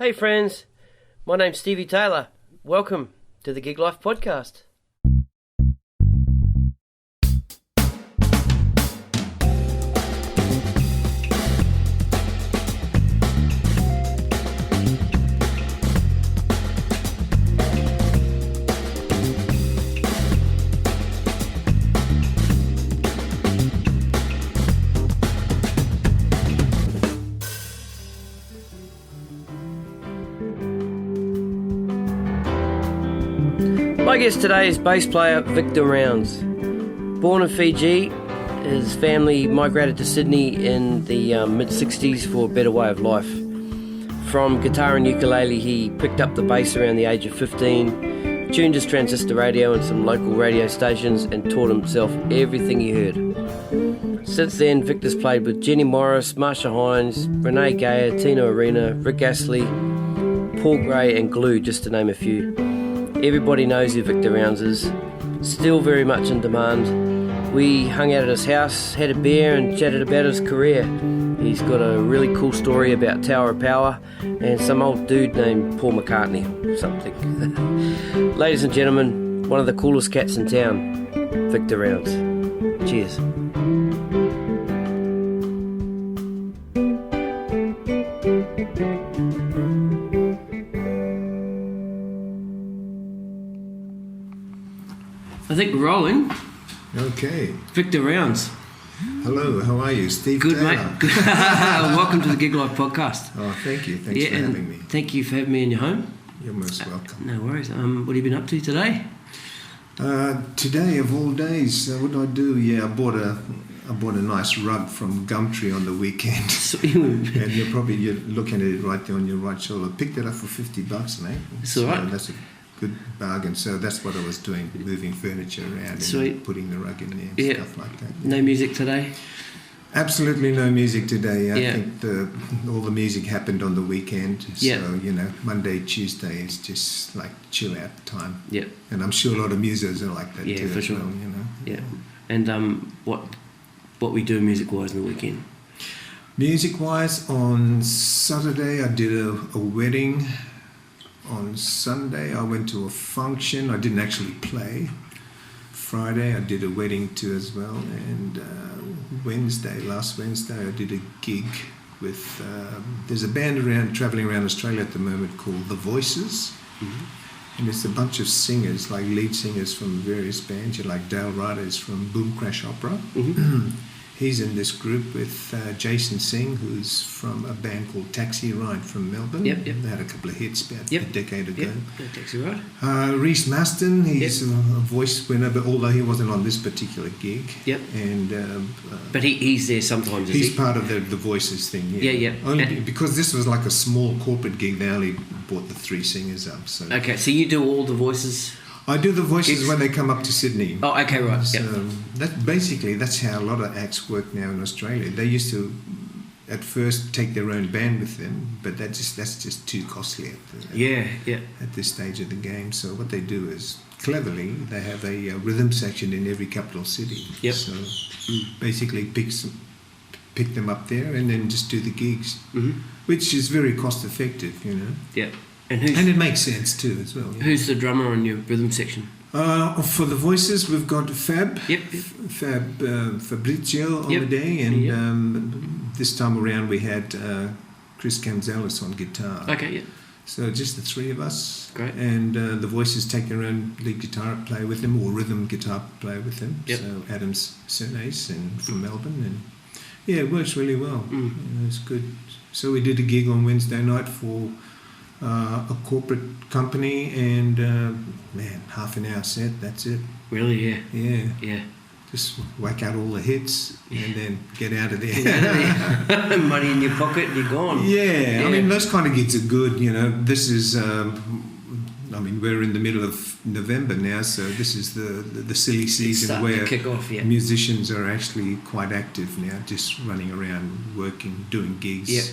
Hey friends, my name's Stevie Taylor. Welcome to the Gig Life Podcast. My guest today is bass player Victor Rounds. Born in Fiji, his family migrated to Sydney in the mid-60s for a better way of life. From guitar and ukulele, he picked up the bass around the age of 15, tuned his transistor radio and some local radio stations, and taught himself everything he heard. Since then, Victor's played with Jenny Morrison, Marcia, Hines, Renee, Geyer, Tina Arena, Rick Astley, Paul Gray and Glue, just to name a few. Everybody knows who Victor Rounds is. Still very much in demand. We hung out at his house, had a beer and chatted about his career. He's got a really cool story about Tower of Power and some old dude named Paul McCartney or something. Ladies and gentlemen, one of the coolest cats in town, Victor Rounds. Cheers. I think we're rolling. Okay. Victor Rounds. Hello, how are you? Steve Good, Taylor. mate. Welcome to the Gig Life Podcast. Oh, thank you. Thanks for having me. Thank you for having me in your home. You're most welcome. No worries. What have you been up to today? Today, of all days, what did I do? Yeah, I bought a nice rug from Gumtree on the weekend. And you're looking at it right there on your right shoulder. Picked it up for $50, mate. It's all right. That's a good bargain. So that's what I was doing, moving furniture around and putting the rug in there and stuff like that. Yeah. No music today? Absolutely no music today. I think all the music happened on the weekend. So, Monday, Tuesday, it's just like chill out time. Yeah. And I'm sure a lot of musos are like that too. Yeah, for sure. Well, Yeah. And what we do music-wise on the weekend? Music-wise, on Saturday I did a wedding. On Sunday I went to a function. I didn't actually play. Friday I did a wedding too as well. And last Wednesday I did a gig with there's a band travelling around Australia at the moment called The Voices. Mm-hmm. And it's a bunch of singers, like lead singers from various bands. Like Dale Ryder is from Boom Crash Opera. Mm-hmm. He's in this group with Jason Singh, who's from a band called Taxi Ride from Melbourne. Yep. They had a couple of hits about a decade ago. Yep, Taxi Ride. Reese Maston, he's a voice winner, but although he wasn't on this particular gig. Yep. And but he's there sometimes. He's part of the Voices thing. Yeah. Only because this was like a small corporate gig. They only brought the three singers up. So. Okay, so you do all the voices. I do the voices gigs? When they come up to Sydney. Oh, okay, right. So that's how a lot of acts work now in Australia. They used to, at first, take their own band with them, but that's just too costly at this stage of the game. So what they do is, cleverly, they have a rhythm section in every capital city. Yep. So basically pick them up there and then just do the gigs, which is very cost effective, Yeah. And it makes sense too as well. Yeah. Who's the drummer on your rhythm section? For the voices, we've got Fabrizio on the day, and this time around we had Chris Camzelis on guitar. Okay, yeah. So just the three of us. Great. And the voices take their own lead guitar player with them, or rhythm guitar player with them. Yep. So Adam's Cernace and from Melbourne, and it works really well. It's good. So we did a gig on Wednesday night for a corporate company, and half an hour set, that's it. Really? Yeah. Just whack out all the hits and then get out of there. Money in your pocket and you're gone. Yeah, I mean, those kind of gigs are good. This is we're in the middle of November now, so this is the silly season where musicians are actually quite active now, just running around, working, doing gigs. Yep.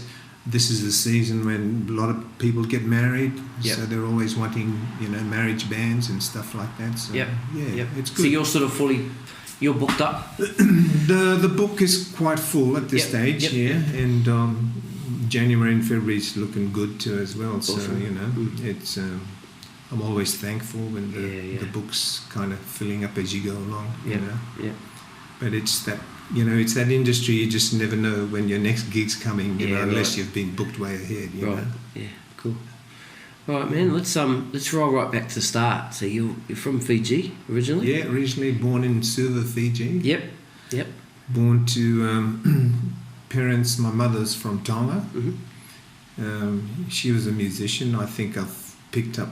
This is the season when a lot of people get married, so they're always wanting, marriage bands and stuff like that. So, it's good. So you're sort of you're booked up? The book is quite full at this stage, and January and February is looking good too as well. So Awesome. it's I'm always thankful when the book's kind of filling up as you go along. You know. Yeah. But it's that it's that industry. You just never know when your next gig's coming. Unless you've been booked way ahead. You know. Yeah. Cool. All right, man. Let's roll right back to the start. So you're from Fiji originally? Yeah, originally born in Suva, Fiji. Yep. Born to parents. My mother's from Tonga. Mm-hmm. She was a musician. I think I've picked up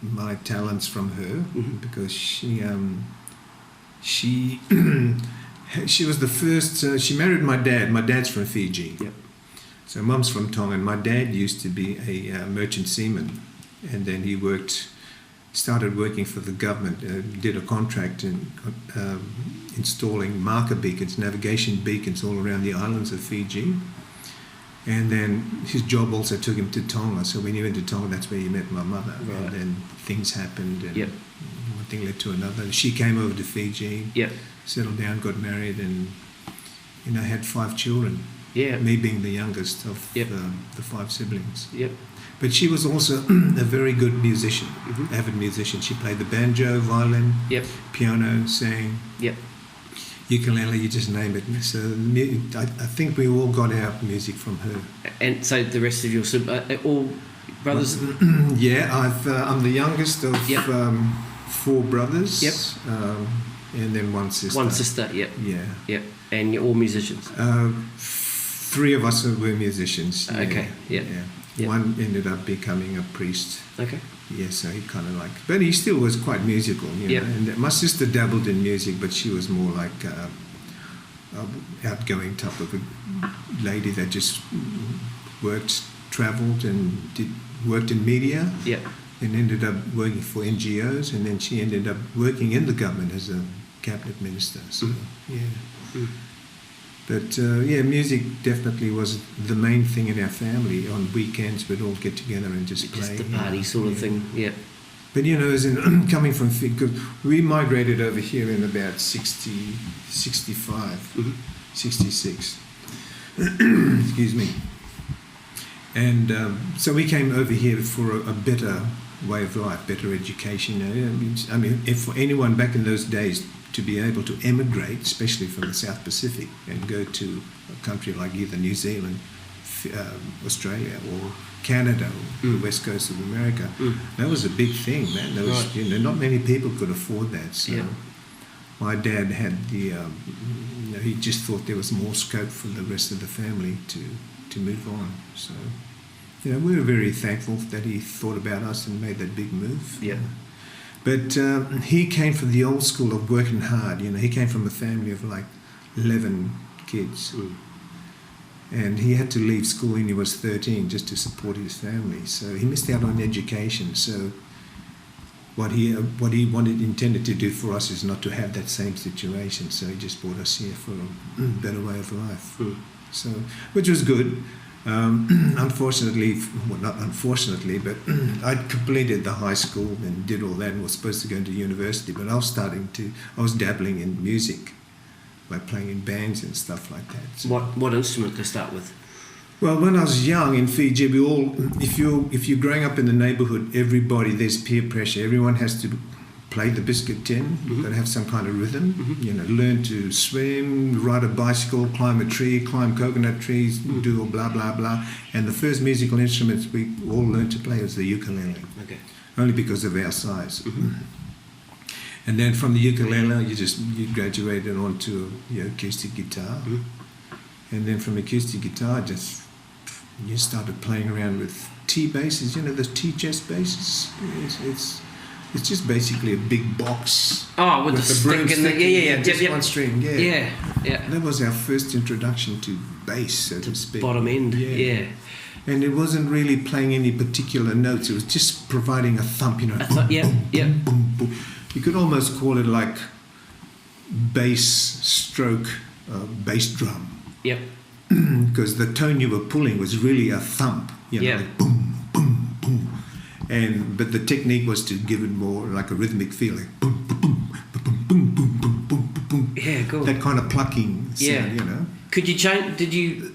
my talents from her because she she was the first. She married my dad. My dad's from Fiji. Yep. So mum's from Tonga, and my dad used to be a merchant seaman, and then he started working for the government. Did a contract in installing marker beacons, navigation beacons all around the islands of Fiji. And then his job also took him to Tonga. So when he went to Tonga, that's where he met my mother. Right. And then things happened, and one thing led to another. She came over to Fiji, settled down, got married, and had 5 children. Yeah. Me being the youngest of the 5 siblings. Yep. But she was also a very good musician, avid musician. She played the banjo, violin, piano, sang. Yep. Ukulele, you just name it. So I think we all got our music from her. And so the rest of your all brothers? I'm the youngest of 4 brothers. Yep. And then 1 sister. 1 sister, Yep. And you're all musicians? 3 of us were musicians. Okay, yeah. One ended up becoming a priest. Okay. Yeah, so he kind of but he still was quite musical, know. And my sister dabbled in music, but she was more like outgoing type of a lady that just travelled and worked in media. Yeah. And ended up working for NGOs, and then she ended up working in the government as a cabinet minister. So But music definitely was the main thing in our family. On weekends, we'd all get together and just play. Just the party sort of thing, But as in coming from because we migrated over here in about 65, 66. Excuse me. And so we came over here for a better way of life, better education. I mean, if for anyone back in those days, to be able to emigrate, especially from the South Pacific, and go to a country like either New Zealand, Australia, or Canada, or the west coast of America, that was a big thing, man. There was, not many people could afford that. So my dad had the, he just thought there was more scope for the rest of the family to move on. So, we were very thankful that he thought about us and made that big move. Yeah. But he came from the old school of working hard. He came from a family of 11 kids. And he had to leave school when he was 13 just to support his family. So he missed out on education. So what he intended to do for us is not to have that same situation. So he just brought us here for a better way of life. So, which was good. Unfortunately, well, not unfortunately, but I completed the high school and did all that and was supposed to go into university, but I was dabbling in music, like playing in bands and stuff like that. So, what instrument to start with? Well, when I was young in Fiji, we all, if you're growing up in the neighbourhood, there's peer pressure. Everyone has to play the biscuit tin. You've got to have some kind of rhythm. Learn to swim, ride a bicycle, climb a tree, climb coconut trees, do blah blah blah. And the first musical instruments we all learned to play was the ukulele. Okay. Only because of our size. And then from the ukulele, you graduated onto acoustic guitar. And then from acoustic guitar, you started playing around with T basses. Those T chest basses. It's just basically a big box. Oh, with the stick and just one string. Yeah. That was our first introduction to bass, so to speak. Bottom end. Yeah. And it wasn't really playing any particular notes. It was just providing a thump. Boom, boom, boom. You could almost call it like bass stroke, bass drum. Yep. Because the tone you were pulling was really a thump. Like boom, boom, boom. But the technique was to give it more like a rhythmic feeling. Boom, boom, boom, boom, boom, boom, boom, boom, boom. Yeah, cool. That kind of plucking sound, Could you change? Did you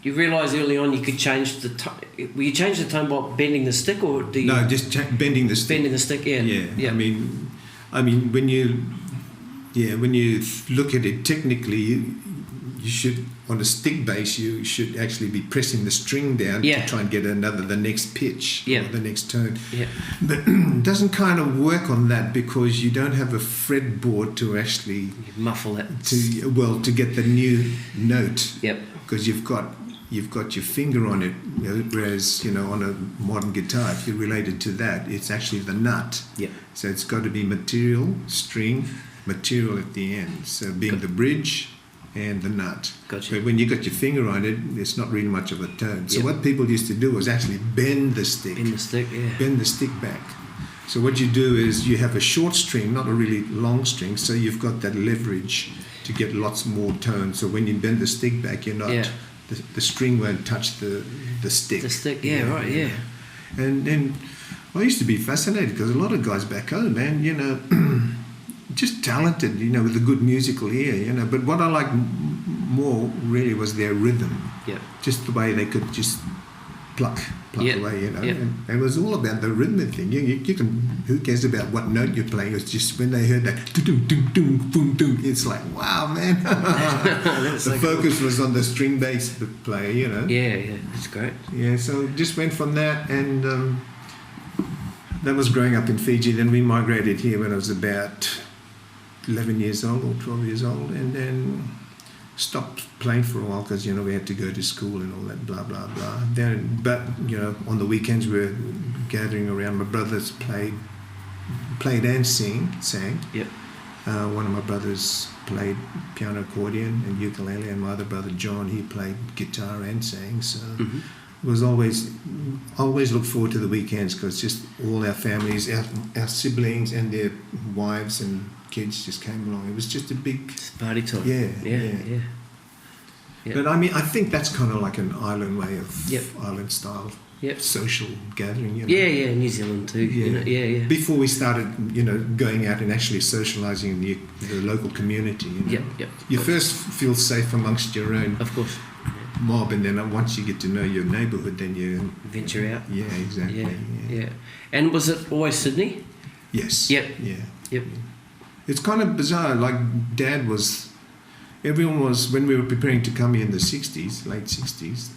You realised early on you could change the tone. Will you change the tone by bending the stick, or do you? No, just bending the stick. Bending the stick, yeah. Yeah. I mean, when you look at it technically, you should, on a stick bass, you should actually be pressing the string down to try and get the next pitch or the next tone. Yeah. But it doesn't kind of work on that because you don't have a fretboard to actually You muffle it. to get the new note. Yep. Because you've got your finger on it, whereas on a modern guitar, if you're related to that, it's actually the nut. Yep. So it's got to be material, string, material at the end. So being the bridge and the nut. Gotcha. But when you got your finger on it, it's not really much of a tone. So what people used to do was actually bend the stick. Bend the stick, yeah. Bend the stick back. So what you do is you have a short string, not a really long string, so you've got that leverage to get lots more tone. So when you bend the stick back, you're not the string won't touch the stick. The stick, right, yeah. And then I used to be fascinated because a lot of guys back home, man, just talented, with a good musical ear, But what I liked more really was their rhythm. Yeah. Just the way they could just pluck away, And it was all about the rhythmic thing. You can, who cares about what note you're playing? It's just when they heard that, it's like, wow, man. The focus was on the string bass player, Yeah, that's great. Yeah, so just went from that, and that was growing up in Fiji. Then we migrated here when I was about 11 years old or 12 years old, and then stopped playing for a while because we had to go to school and all that blah blah blah. But on the weekends we were gathering around. My brothers played and sang. Yep. One of my brothers played piano, accordion, and ukulele, and my other brother John, he played guitar and sang. So it was always look forward to the weekends because just all our families, our siblings and their wives and kids just came along. It was just a big party time. Yeah. But I mean, I think that's kind of like an island way of island style social gathering. Yeah, New Zealand too. Yeah. Before we started, going out and actually socialising in the local community. You first feel safe amongst your own, of course, mob, and then once you get to know your neighbourhood, then you venture out. Yeah, exactly. Yeah. And was it always Sydney? Yes. Yep. Yeah. It's kind of bizarre. Like everyone was, when we were preparing to come here in the 60s, late 60s,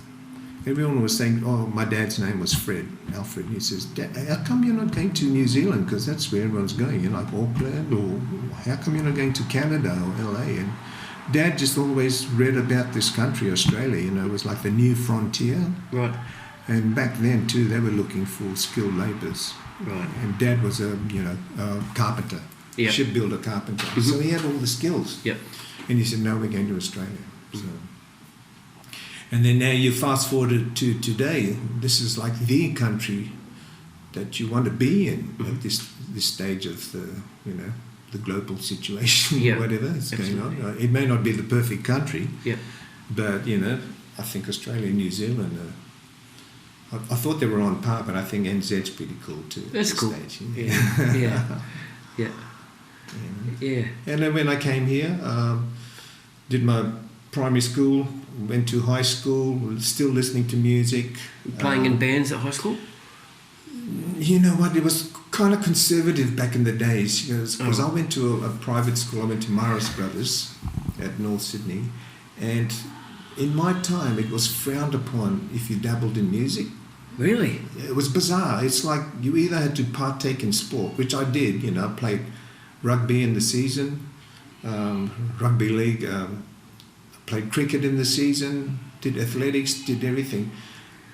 everyone was saying, oh, my dad's name was Alfred. And he says, Dad, how come you're not going to New Zealand? Because that's where everyone's going. You're like Auckland, or how come you're not going to Canada or LA? And Dad just always read about this country, Australia. It was like the new frontier. Right. And back then, too, they were looking for skilled labourers. Right. And Dad was a carpenter. Yep. Shipbuilder carpenter. Mm-hmm. So he had all the skills. Yep. And he said, no, we're going to Australia. So, and then now you fast forward to today, this is like the country that you want to be in at this stage of the global situation, whatever is going on. It may not be the perfect country, but, I think Australia and New Zealand I thought they were on par, but I think NZ's pretty cool too. That's cool. Stage, Yeah. And then when I came here, did my primary school, went to high school, still listening to music. Playing in bands at high school? You know what, it was kind of conservative back in the days, because I went to a private school. I went to Morrison Brothers at North Sydney, and in my time it was frowned upon if you dabbled in music. Really? It was bizarre. It's like you either had to partake in sport, which I did. I played rugby in the season, rugby league, played cricket in the season, did athletics, did everything.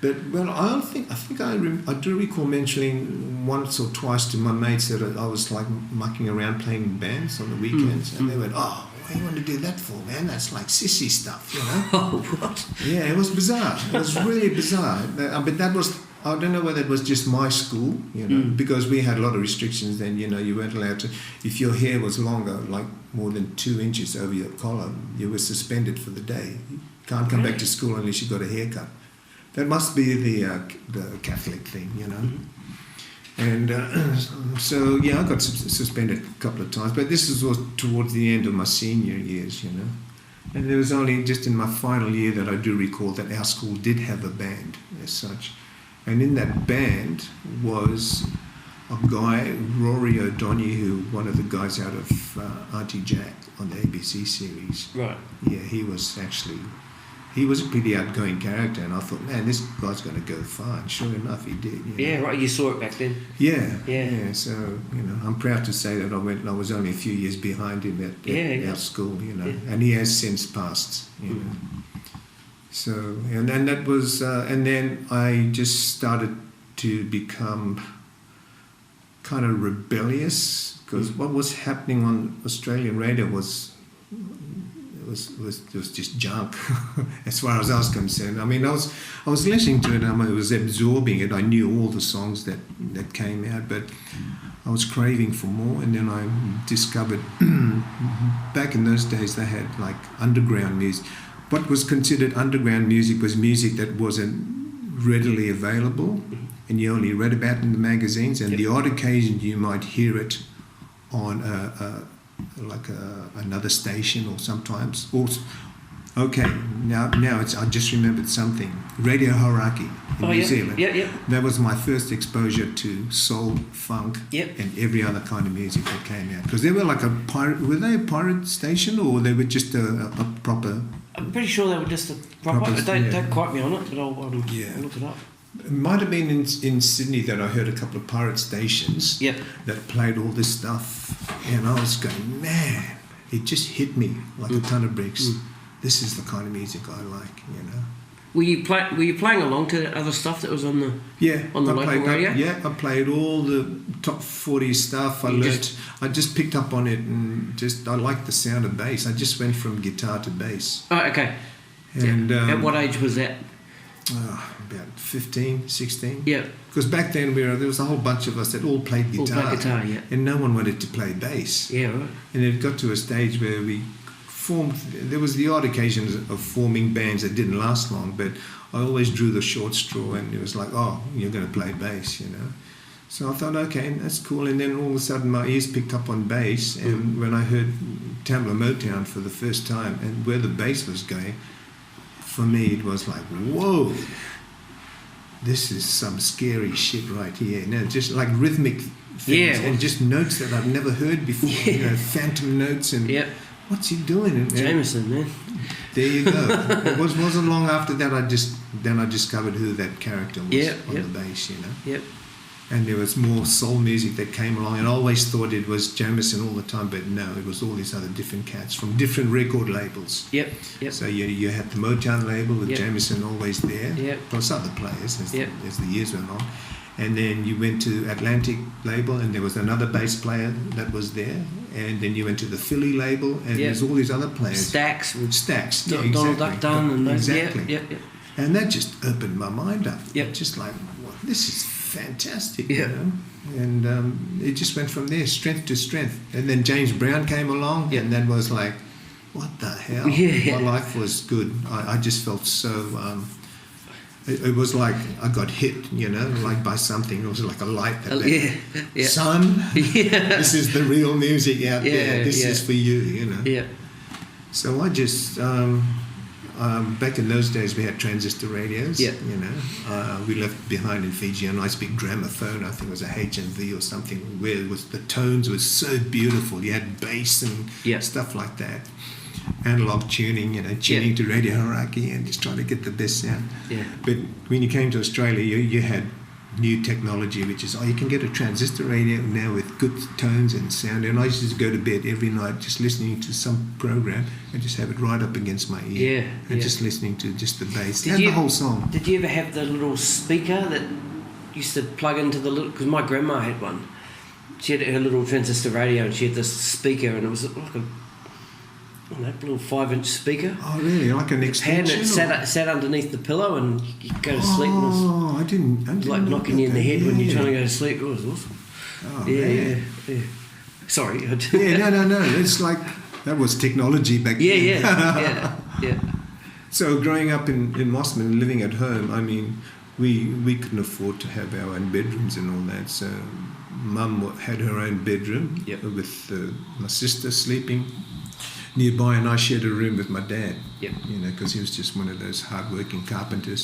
But I do recall mentioning once or twice to my mates that I was like mucking around playing in bands on the weekends, and they went, "Oh, what do you want to do that for, man? That's like sissy stuff, Oh, what? Yeah, it was bizarre. It was really bizarre. But that was, I don't know whether it was just my school, because we had a lot of restrictions then. You weren't allowed to, if your hair was longer, like more than 2 inches over your collar, you were suspended for the day. You can't come back to school unless you got a haircut. That must be the Catholic thing, And I got suspended a couple of times, but this was towards the end of my senior years, And there was only just in my final year that I do recall that our school did have a band as such. And in that band was a guy, Rory O'Donoghue, one of the guys out of Auntie Jack on the ABC series. Right. Yeah, he was a pretty outgoing character, and I thought, man, this guy's going to go far. And sure enough, he did. Yeah, right. You saw it back then. Yeah. So I'm proud to say that I was only a few years behind him at our school. And he has since passed. So and then that was, and then I just started to become kind of rebellious because what was happening on Australian radio was just junk as far as I was concerned. I mean, I was listening to it, I was absorbing it. I knew all the songs that came out, but I was craving for more. And then I discovered back in those days they had like underground music. What was considered underground music was music that wasn't readily available, and you only read about it in the magazines. And the odd occasion you might hear it on another station, or sometimes also. Okay, now I just remembered something. Radio Hauraki in New Zealand. Yeah. That was my first exposure to soul, funk, and every other kind of music that came out. Because they were like were they a pirate station, or they were just a proper? I'm pretty sure they were just a proper. Don't quote me on it, but I'll look it up. It might have been in Sydney that I heard a couple of pirate stations that played all this stuff, and I was going, man, it just hit me like a ton of bricks. This is the kind of music I like, Were you playing along to other stuff that was on the local radio? Yeah, I played all the top 40 stuff. I just picked up on it, and I liked the sound of bass. I just went from guitar to bass. Oh, okay. And at what age was that? About 15, 16. Yeah. Because back then there was a whole bunch of us that all played guitar. Yeah. And no one wanted to play bass. Yeah, right. And it got to a stage where we formed, there was the odd occasions of forming bands that didn't last long, but I always drew the short straw, and it was like, oh, you're going to play bass, So I thought, okay, that's cool. And then all of a sudden my ears picked up on bass, and when I heard Tambla Motown for the first time and where the bass was going, for me it was like, whoa, this is some scary shit right here. Just like rhythmic things and just notes that I've never heard before, phantom notes and what's he doing? And Jameson, man. There you go. It wasn't long after that I discovered who that character was on the bass, Yep. And there was more soul music that came along, and I always thought it was Jameson all the time, but no, it was all these other different cats from different record labels. Yep. So you had the Motown label with Jameson always there, plus other players as the years went on. And then you went to Atlantic label, and there was another bass player that was there. And then you went to the Philly label, and there's all these other players. Stacks. Donald Duck Dunn and those. Exactly. Yep. And that just opened my mind up. Yep. Just like, well, this is fantastic, And it just went from there, strength to strength. And then James Brown came along, and that was like, what the hell? My life was good. I just felt so... It was like I got hit, like by something. It was like a light that son, this is the real music out there. This is for you, So I just, back in those days we had transistor radios, we left behind in Fiji a nice big gramophone. I think it was a HMV or something, where the tones were so beautiful. You had bass and stuff like that. Analog tuning, tuning to Radio Hauraki and just trying to get the best sound. But when you came to Australia, you had new technology, which is, you can get a transistor radio now with good tones and sound. And I used to go to bed every night just listening to some program and just have it right up against my ear. And just listening to just the bass and the whole song. Did you ever have the little speaker that used to plug into the little... Because my grandma had one. She had her little transistor radio, and she had this speaker, and it was like a... that little 5-inch speaker. Oh, really? Like an extension? It sat underneath the pillow, and you go to sleep. Oh, I didn't like knocking you in the head when you're trying to go to sleep. It was awesome. Oh, yeah. Sorry. No. It's like that was technology back then. Yeah. So growing up in Mossman, living at home, I mean, we couldn't afford to have our own bedrooms and all that. So Mum had her own bedroom with my sister sleeping nearby, and I shared a room with my dad. Yep. You know, because he was just one of those hard-working carpenters.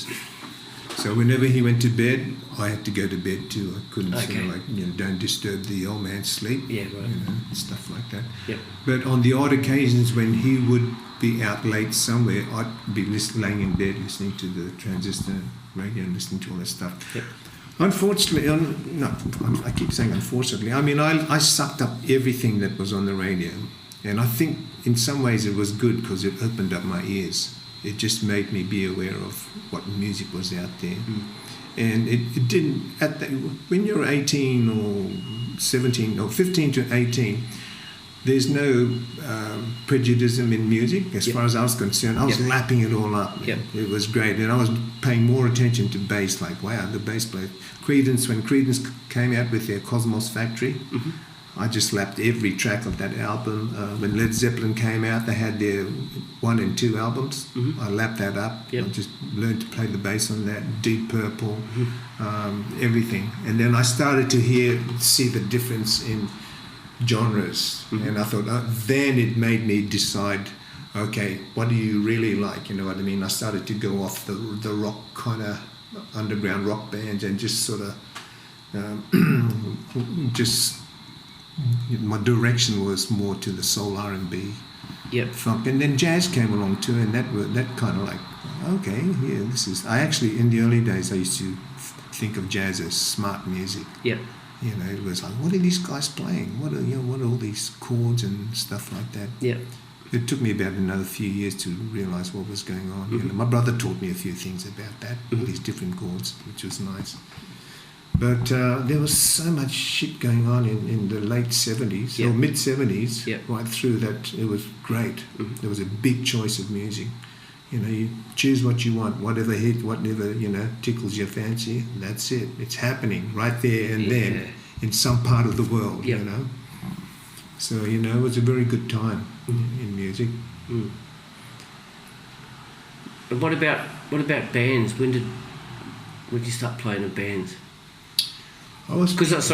So whenever he went to bed, I had to go to bed too. I couldn't sort of like, you know, don't disturb the old man's sleep. Yeah, right. You know, stuff like that. Yep. But on the odd occasions when he would be out late somewhere, I'd be laying in bed listening to the transistor radio and listening to all that stuff. Yep. Unfortunately, I keep saying unfortunately. I mean, I sucked up everything that was on the radio, and I think in some ways it was good because it opened up my ears. It just made me be aware of what music was out there. And it didn't, when you're 18 or 17 or 15 to 18, there's no prejudice in music as far as I was concerned. I was lapping it all up. Yep. It was great. And I was paying more attention to bass, like, wow, the bass player. Creedence, when Creedence came out with their Cosmos Factory, I just lapped every track of that album. When Led Zeppelin came out, they had their 1 and 2 albums. I lapped that up. Yep. I just learned to play the bass on that. Deep Purple, everything. And then I started to see the difference in genres. And I thought, then it made me decide, okay, what do you really like? You know what I mean? I started to go off the rock kind of underground rock bands and just sort of my direction was more to the soul R&B, funk, and then jazz came along too, and that kind of like, okay, yeah, this is. I actually in the early days I used to think of jazz as smart music. Yep. You know, it was like, what are these guys playing? What are all these chords and stuff like that? Yep. It took me about another few years to realise what was going on. You know, my brother taught me a few things about that, all these different chords, which was nice. But there was so much shit going on in the late 70s or mid 70s, right through that it was great. There was a big choice of music. You know, you choose what you want, whatever hit, whatever, you know, tickles your fancy, that's it. It's happening right there and then in some part of the world, you know. So, you know, it was a very good time in music. And what about bands? When did you start playing in bands? Because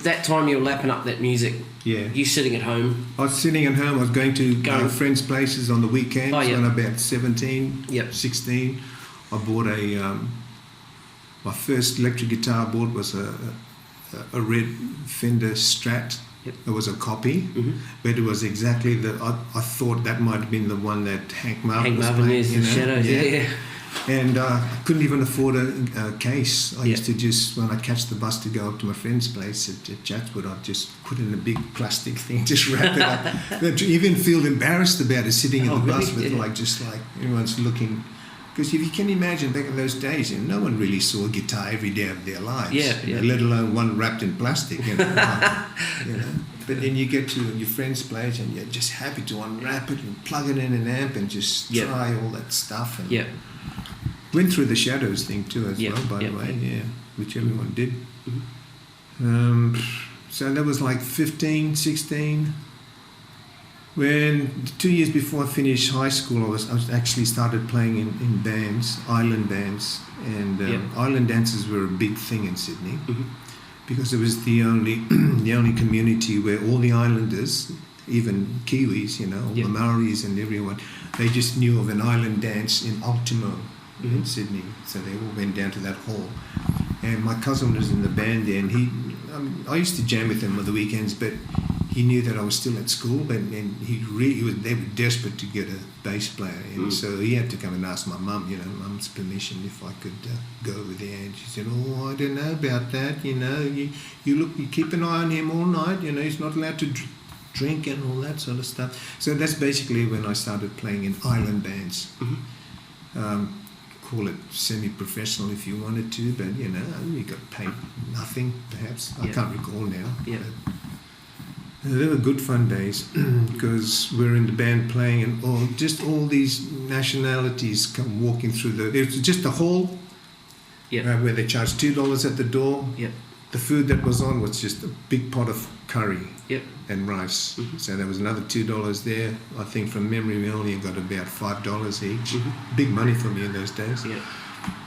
that time you were lapping up that music. Yeah. You sitting at home. I was sitting at home. I was going to friends' places on the weekends when I was about 17, 16. I bought my first electric guitar I bought was a red Fender Strat. It was a copy, but it was exactly I thought that might have been the one that Hank Marvin was playing. You know? Shadows, yeah. And I couldn't even afford a case. I used to just, when I'd catch the bus to go up to my friend's place at Chatswood, I'd just put it in a big plastic thing, just wrap it up. But you even feel embarrassed about it, sitting in the bus with just like everyone's looking. Because if you can imagine back in those days, you know, no one really saw a guitar every day of their lives, let alone one wrapped in plastic. You know, you know. But then you get to your friend's place and you're just happy to unwrap it and plug it in an amp and just try all that stuff. And went through the Shadows thing too as well, by the way, which everyone did. So that was like 15, 16. When 2 years before I finished high school, I was actually started playing in bands, island bands, and island dances were a big thing in Sydney because it was the only community where all the islanders, even Kiwis, you know, all the Maoris and everyone, they just knew of an island dance in Ultimo in Sydney, so they all went down to that hall. And my cousin was in the band there, and I used to jam with him on the weekends, but he knew that I was still at school, and they were desperate to get a bass player, and so he had to come and ask my mum, you know, mum's permission if I could go over there. And she said, "Oh, I don't know about that. You know, you keep an eye on him all night. You know, he's not allowed to drink and all that sort of stuff." So that's basically when I started playing in island bands. Call it semi-professional if you wanted to, but you know, you got paid nothing, perhaps. I can't recall now. They were good fun days because we were in the band playing, and all these nationalities come walking through it was just a hall where they charged $2 at the door. The food that was on was just a big pot of curry and rice. So there was another $2 there. I think from memory we only got about $5 each. Big money for me in those days.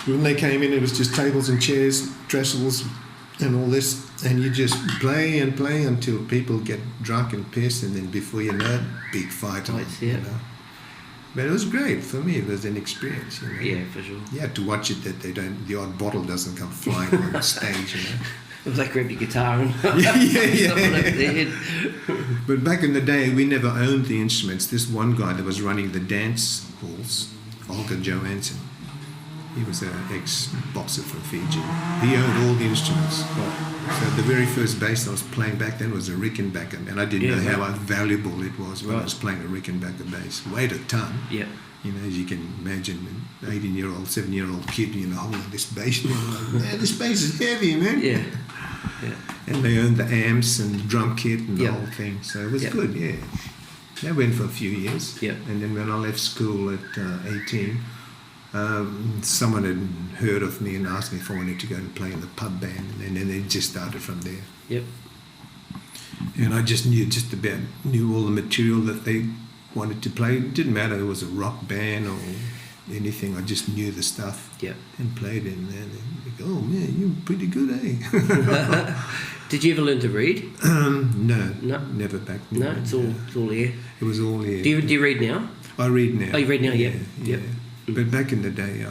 When they came in, it was just tables and chairs, trestles, and all this, and you just play and play until people get drunk and pissed, and then before you know it, big fight on, yeah. you know. But it was great for me. It was an experience, you know. Yeah, for sure. You had to watch it that the odd bottle doesn't come flying on the stage, you know. It was like grab your guitar and yeah. over their head. But back in the day, we never owned the instruments. This one guy that was running the dance halls, Olga Johansson, he was an ex-boxer from Fiji. He owned all the instruments. So the very first bass I was playing back then was a Rickenbacker, and I didn't know how valuable it was when I was playing a Rickenbacker bass. Weighed a ton. Yeah. You know, as you can imagine, an 18-year-old, 7-year-old kid, you know, holding this bass. You know, like, man, this bass is heavy, man. Yeah. And they owned the amps and the drum kit and the whole thing. So it was good, yeah. That went for a few years. Yeah. And then when I left school at 18, someone had heard of me and asked me if I wanted to go and play in the pub band, and then they just started from there. Yep. And I just knew all the material that they wanted to play. It didn't matter if it was a rock band or anything. I just knew the stuff. Yep. And played it, and then they go, "Oh man, you're pretty good, eh?" Did you ever learn to read? No, never back then. No, it's all here. It was all here. Do you read now? I read now. Oh, you read now, yeah. Yeah. But back in the day,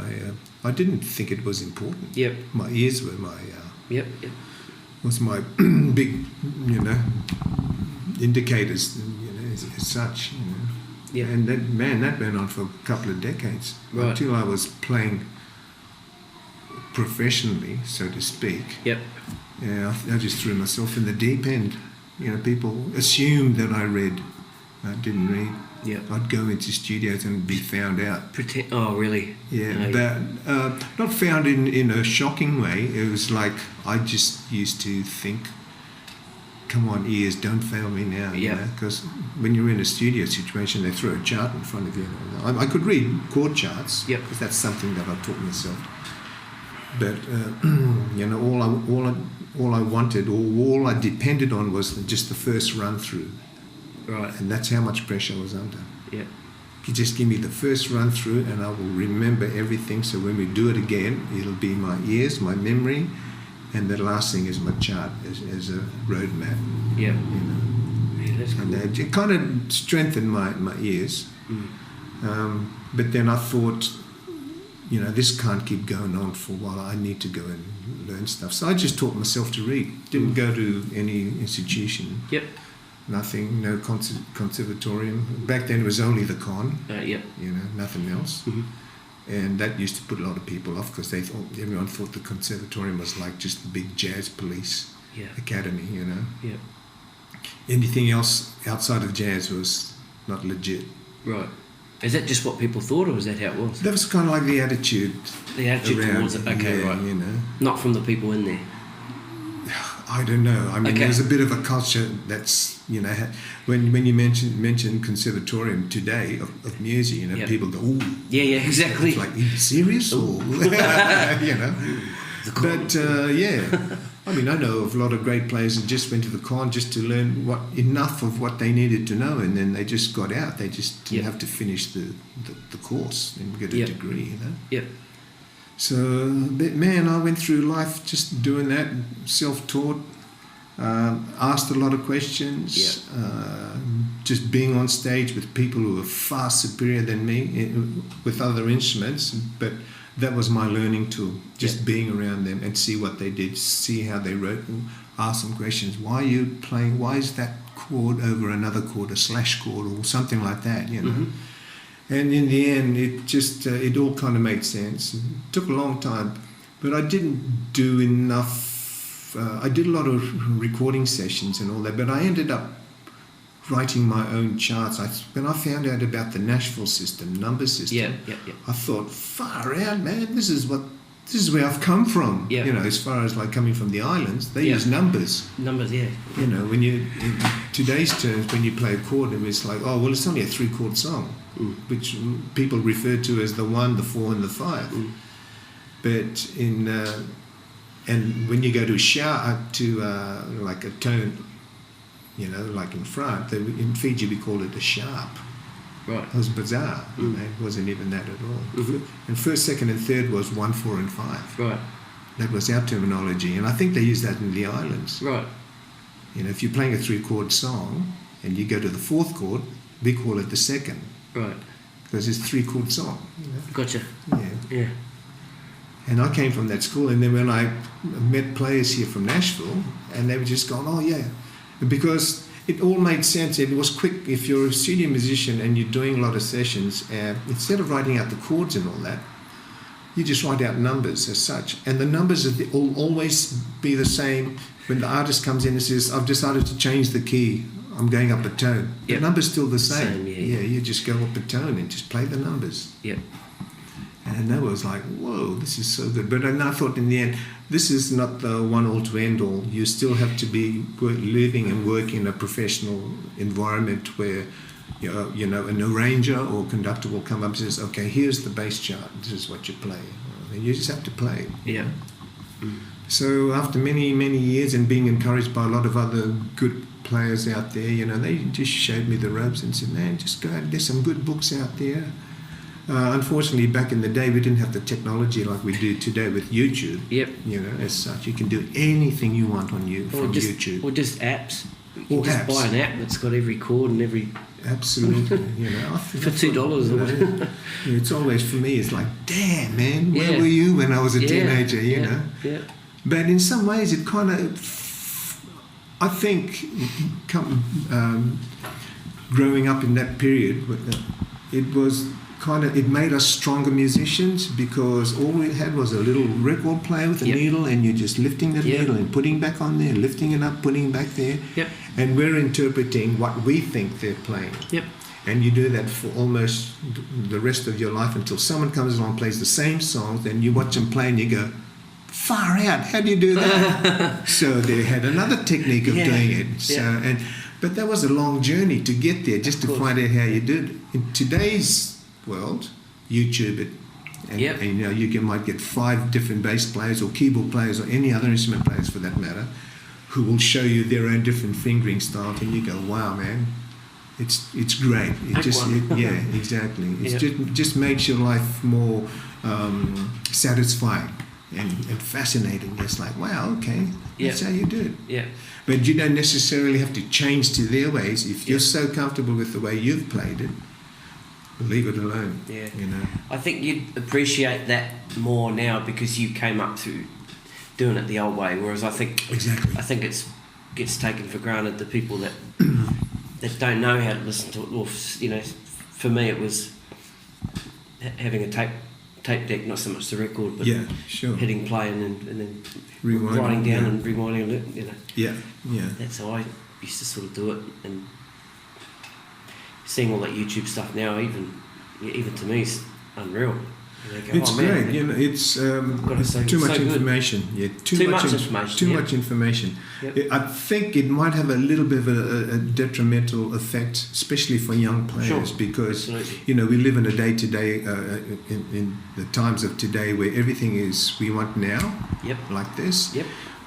I didn't think it was important. Yep. My ears were my was my big, you know, indicators, you know, as such, you know. Yeah. And that went on for a couple of decades until I was playing professionally, so to speak. Yep. Yeah, I just threw myself in the deep end. You know, people assumed that I read. I didn't read. Yeah. I'd go into studios and be found out. Oh, really? Yeah, but not found in a shocking way. It was like I just used to think, come on, ears, don't fail me now. Yeah. Because when you're in a studio situation, they throw a chart in front of you. I could read chord charts. Yep. Because that's something that I taught myself. But you know, all I wanted, or all I depended on, was just the first run through. Right. And that's how much pressure I was under. Yeah. You just give me the first run through, and I will remember everything. So when we do it again, it'll be my ears, my memory, and the last thing is my chart as a roadmap. Yeah. You know. Yeah, that's cool. And it kind of strengthened my ears. But then I thought, you know, this can't keep going on for a while. I need to go and learn stuff. So I just taught myself to read. Didn't go to any institution. Yep. Nothing, no conservatorium. Back then it was only the con. Yep. You know, nothing else. Mm-hmm. And that used to put a lot of people off because everyone thought the conservatorium was like just the big jazz police academy, you know. Yeah. Anything else outside of jazz was not legit. Right. Is that just what people thought, or was that how it was? That was kind of like the attitude. The attitude towards it. Okay, right. You know. Not from the people in there. I don't know. I mean, there's a bit of a culture that's, you know, when you mention conservatorium today of music, you know, people go, "Ooh, yeah, exactly." It's like, are you serious?" Or, you know. But I mean, I know of a lot of great players that just went to the con just to learn enough of what they needed to know, and then they just got out. They just didn't have to finish the course and get a degree, you know. Yeah. So, but man, I went through life just doing that, self-taught, asked a lot of questions, just being on stage with people who were far superior than me with other instruments, but that was my learning tool, just being around them and see what they did, see how they wrote, and ask them questions. Why are you playing, why is that chord over another chord, a slash chord or something like that, you know? Mm-hmm. And in the end, it just, it all kind of made sense. It took a long time, but I didn't do enough. I did a lot of recording sessions and all that, but I ended up writing my own charts. When I found out about the Nashville system, number system, I thought, far out, man, this is where I've come from. Yeah. You know, as far as like coming from the islands, they use numbers. Numbers, yeah. You know, when you, in today's terms, when you play a chord, it's like, oh, well, it's only a 3-chord song, which people refer to as the 1, the 4, and the 5. But in, and when you go to like a tone, you know, like in France, in Fiji we call it a sharp. Right. It was bizarre. You know, it wasn't even that at all. And first, second, and third was 1, 4, and 5. Right. That was our terminology, and I think they use that in the islands. Right. You know, if you're playing a 3-chord song and you go to the 4th chord, we call it the second. Right. Because it's a 3-chord song. You know? Gotcha. Yeah. And I came from that school, and then when I met players here from Nashville, and they were just going, oh yeah, because it all made sense. It was quick. If you're a studio musician and you're doing a lot of sessions, instead of writing out the chords and all that, you just write out numbers as such. And the numbers will always be the same. When the artist comes in and says, I've decided to change the key, I'm going up a tone. Yep. The number's still the same. Yeah, you just go up a tone and just play the numbers. Yep. And that was like, whoa, this is so good. But then I thought in the end, this is not the one-all to end-all. You still have to be living and working in a professional environment where, you know, an arranger or conductor will come up and says, okay, here's the bass chart. This is what you play. And you just have to play. Yeah. So after many, many years and being encouraged by a lot of other good players out there, you know, they just showed me the ropes and said, man, just go out. There's some good books out there. Unfortunately, back in the day, we didn't have the technology like we do today with YouTube. Yep. You know, as such, you can do anything you want on YouTube. Or just apps. Or just apps. buy an app that's got every chord and every... Absolutely. You know, for $2 or whatever. It's always, for me, it's like, damn, man, where Yeah. were you when I was a teenager, you know? Yeah. But in some ways, it kind of, I think, growing up in that period, it was kind of, it made us stronger musicians because all we had was a little record player with a needle, and you're just lifting the needle and putting back on there, lifting it up, putting it back there. Yep. And we're interpreting what we think they're playing. Yep. And you do that for almost the rest of your life until someone comes along and plays the same song, then you watch them play and you go, far out, how do you do that? So they had another technique of doing it. So but that was a long journey to get there, just to find out how you do it. In today's world, YouTube it. And you know, you might get 5 different bass players or keyboard players or any other instrument players for that matter, who will show you their own different fingering style, and you go, wow, man, it's great. Exactly. It just makes your life more satisfying and fascinating. It's like, wow, okay, that's how you do it. Yeah. But you don't necessarily have to change to their ways. If you're so comfortable with the way you've played it, leave it alone. Yeah. You know. I think you'd appreciate that more now because you came up through doing it the old way. Whereas I think it gets taken for granted the people that don't know how to listen to it. Or, you know, for me it was having a tape deck, not so much the record, but hitting play and then writing down and rewinding it. You know. Yeah. That's how I used to sort of do it, and seeing all that YouTube stuff now, even to me, is unreal. Go, it's great, man, you know. It's too much information. Too much information. Yep. I think it might have a little bit of a detrimental effect, especially for young players, because you know, we live in a day-to-day in the times of today where everything is we want now, like this.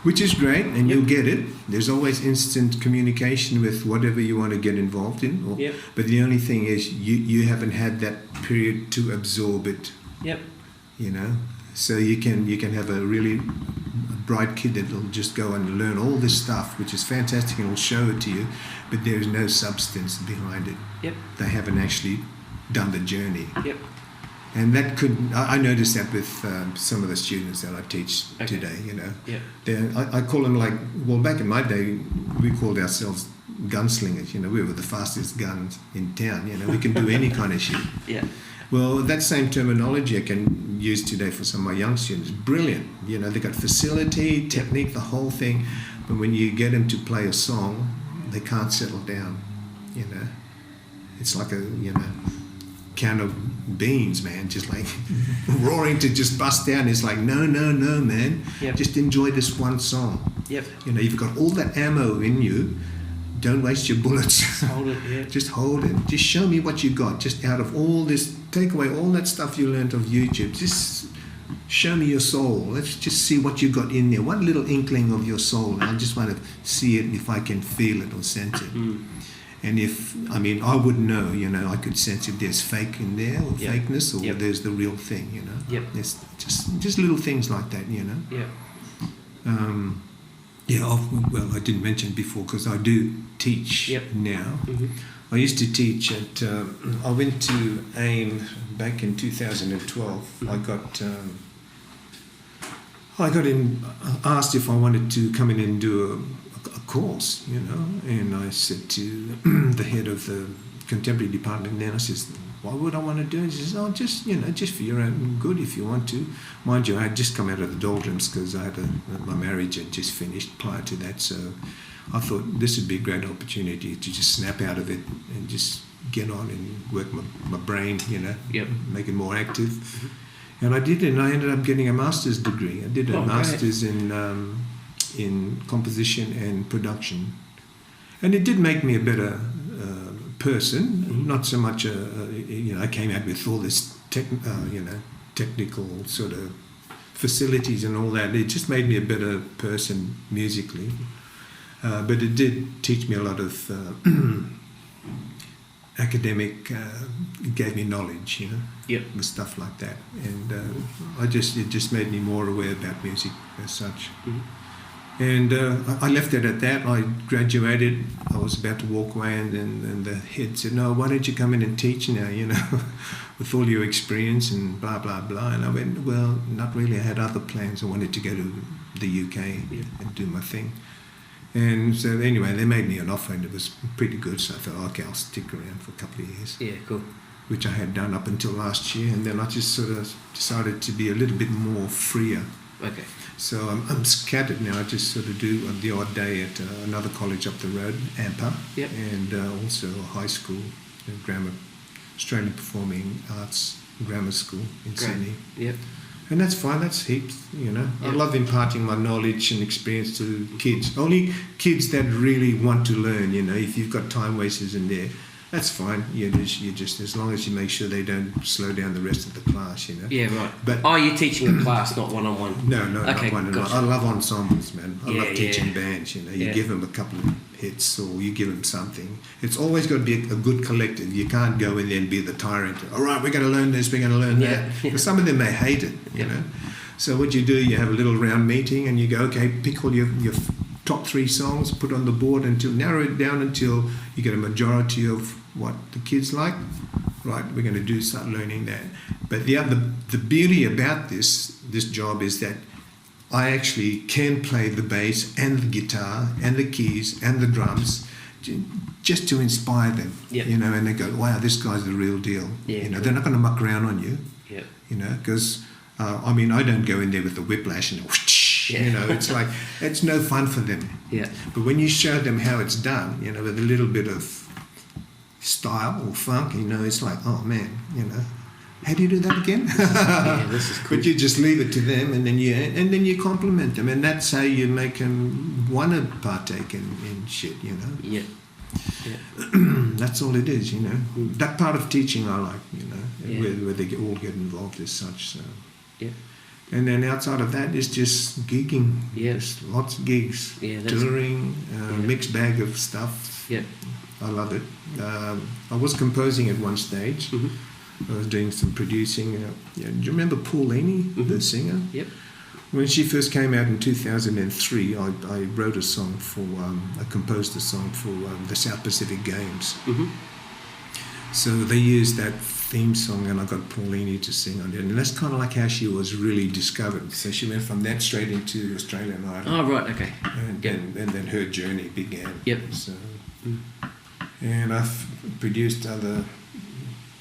Which is great, and you'll get it. There's always instant communication with whatever you want to get involved in. But the only thing is you haven't had that period to absorb it. You know, so you can have a really bright kid that'll just go and learn all this stuff, which is fantastic, and will show it to you, but there is no substance behind it. They haven't actually done the journey. And that I noticed that with some of the students that I teach today, you know. I call them like, well, back in my day, we called ourselves gunslingers, you know. We were the fastest guns in town, you know. We can do any kind of shit. Well, that same terminology I can use today for some of my young students. Brilliant. You know, they've got facility, technique, the whole thing. But when you get them to play a song, they can't settle down, you know. It's like a, you know, can of beans, man, just like roaring to just bust down. It's like, no, man. Just enjoy this one song. You know, you've got all that ammo in you. Don't waste your bullets. Just hold it, Just hold it. Just show me what you got. Just out of all this, take away all that stuff you learned of YouTube. Just show me your soul. Let's just see what you got in there. One little inkling of your soul. I just want to see it if I can feel it or sense it. And I would know, I could sense if there's fake in there or fakeness, or there's the real thing, Yep. There's just little things like that, Yeah. Well, I didn't mention before because I do teach now. Mm-hmm. I used to teach at. I went to AIM back in 2012. Mm-hmm. I got asked if I wanted to come in and do a course, and I said to the head of the contemporary department then, I says, why would I want to do it? He says, just for your own good if you want to. Mind you, I had just come out of the doldrums because my marriage had just finished prior to that, so I thought this would be a great opportunity to just snap out of it and just get on and work my brain, make it more active. Mm-hmm. And I did, and I ended up getting a master's degree. I did a master's in composition and production. And it did make me a better person, not so much, I came out with all this, technical sort of facilities and all that. It just made me a better person musically. But it did teach me a lot of academic, it gave me knowledge, with stuff like that. And it just made me more aware about music as such. Mm-hmm. And I left it at that. I graduated. I was about to walk away, and the head said, "No, why don't you come in and teach now? With all your experience and blah blah blah." And I went, "Well, not really. I had other plans. I wanted to go to the UK and do my thing." And so anyway, they made me an offer, and it was pretty good. So I thought, okay, I'll stick around for a couple of years. Yeah, cool. Which I had done up until last year, and then I just sort of decided to be a little bit more freer. Okay. So I'm scattered now. I just sort of do the odd day at another college up the road, AMPA, and also a high school, Australian Performing Arts Grammar School in Sydney. Yep. And that's fine. That's heaps, Yep. I love imparting my knowledge and experience to kids. Only kids that really want to learn, If you've got time wasters in there, that's fine. You just as long as you make sure they don't slow down the rest of the class, Yeah, right. But you're teaching a class, not one-on-one. No, okay, not one-on-one. Gotcha. I love ensembles, man. I love teaching bands. You give them a couple of hits, or you give them something. It's always got to be a good collective. You can't go in there and be the tyrant. All right, we're going to learn this. We're going to learn that. Because some of them may hate it. You know. So what you do, you have a little round meeting, and you go, okay, pick all your top 3 songs, put on the board narrow it down until you get a majority of what the kids like. Right, we're going to start learning that. But the beauty about this job is that I actually can play the bass and the guitar and the keys and the drums just to inspire them. Yep. And they go, wow, this guy's the real deal. Yeah, cool. They're not going to muck around on you. Yep. Because I don't go in there with the whiplash and whoosh, it's like, it's no fun for them. Yeah. But when you show them how it's done, with a little bit of style or funk, it's like, oh man, how do you do that again? Yeah, this is cool. But you just leave it to them, and then you compliment them, and that's how you make them want to partake in shit, Yeah. That's all it is, That part of teaching I like, where they all get involved as such. So. Yeah. And then outside of that, it's just gigging. Yeah. Just lots of gigs. Yeah, touring, mixed bag of stuff. Yeah. I love it. I was composing at one stage. Mm-hmm. I was doing some producing. Do you remember Paulini, the singer? Yep. When she first came out in 2003, I wrote a song I composed a song for the South Pacific Games. Mm-hmm. So they used that theme song, and I got Paulini to sing on it. And that's kind of like how she was really discovered. So she went from that straight into Australian Idol. Oh, right, okay. And then her journey began. Yep. So, and I've produced other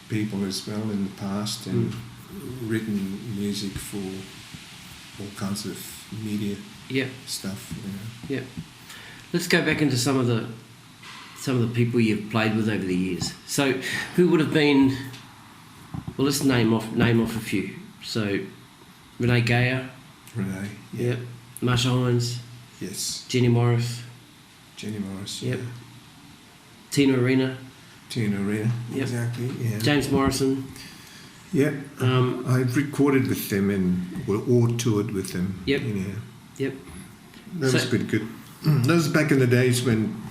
people as well in the past, and written music for all kinds of media stuff. Yeah. Let's go back into some of the people you've played with over the years. So, who would have been? Well, let's name off a few. So, Renee Geyer. Renee. Yeah. Yep. Marcia Hines. Yes. Jenny Morris. Yep. Tina Arena. Yep. Exactly. Yeah. James Morrison. Yep. I've recorded with them or toured with them. Yep. Yeah. Yep. That was pretty good. That was back in the days when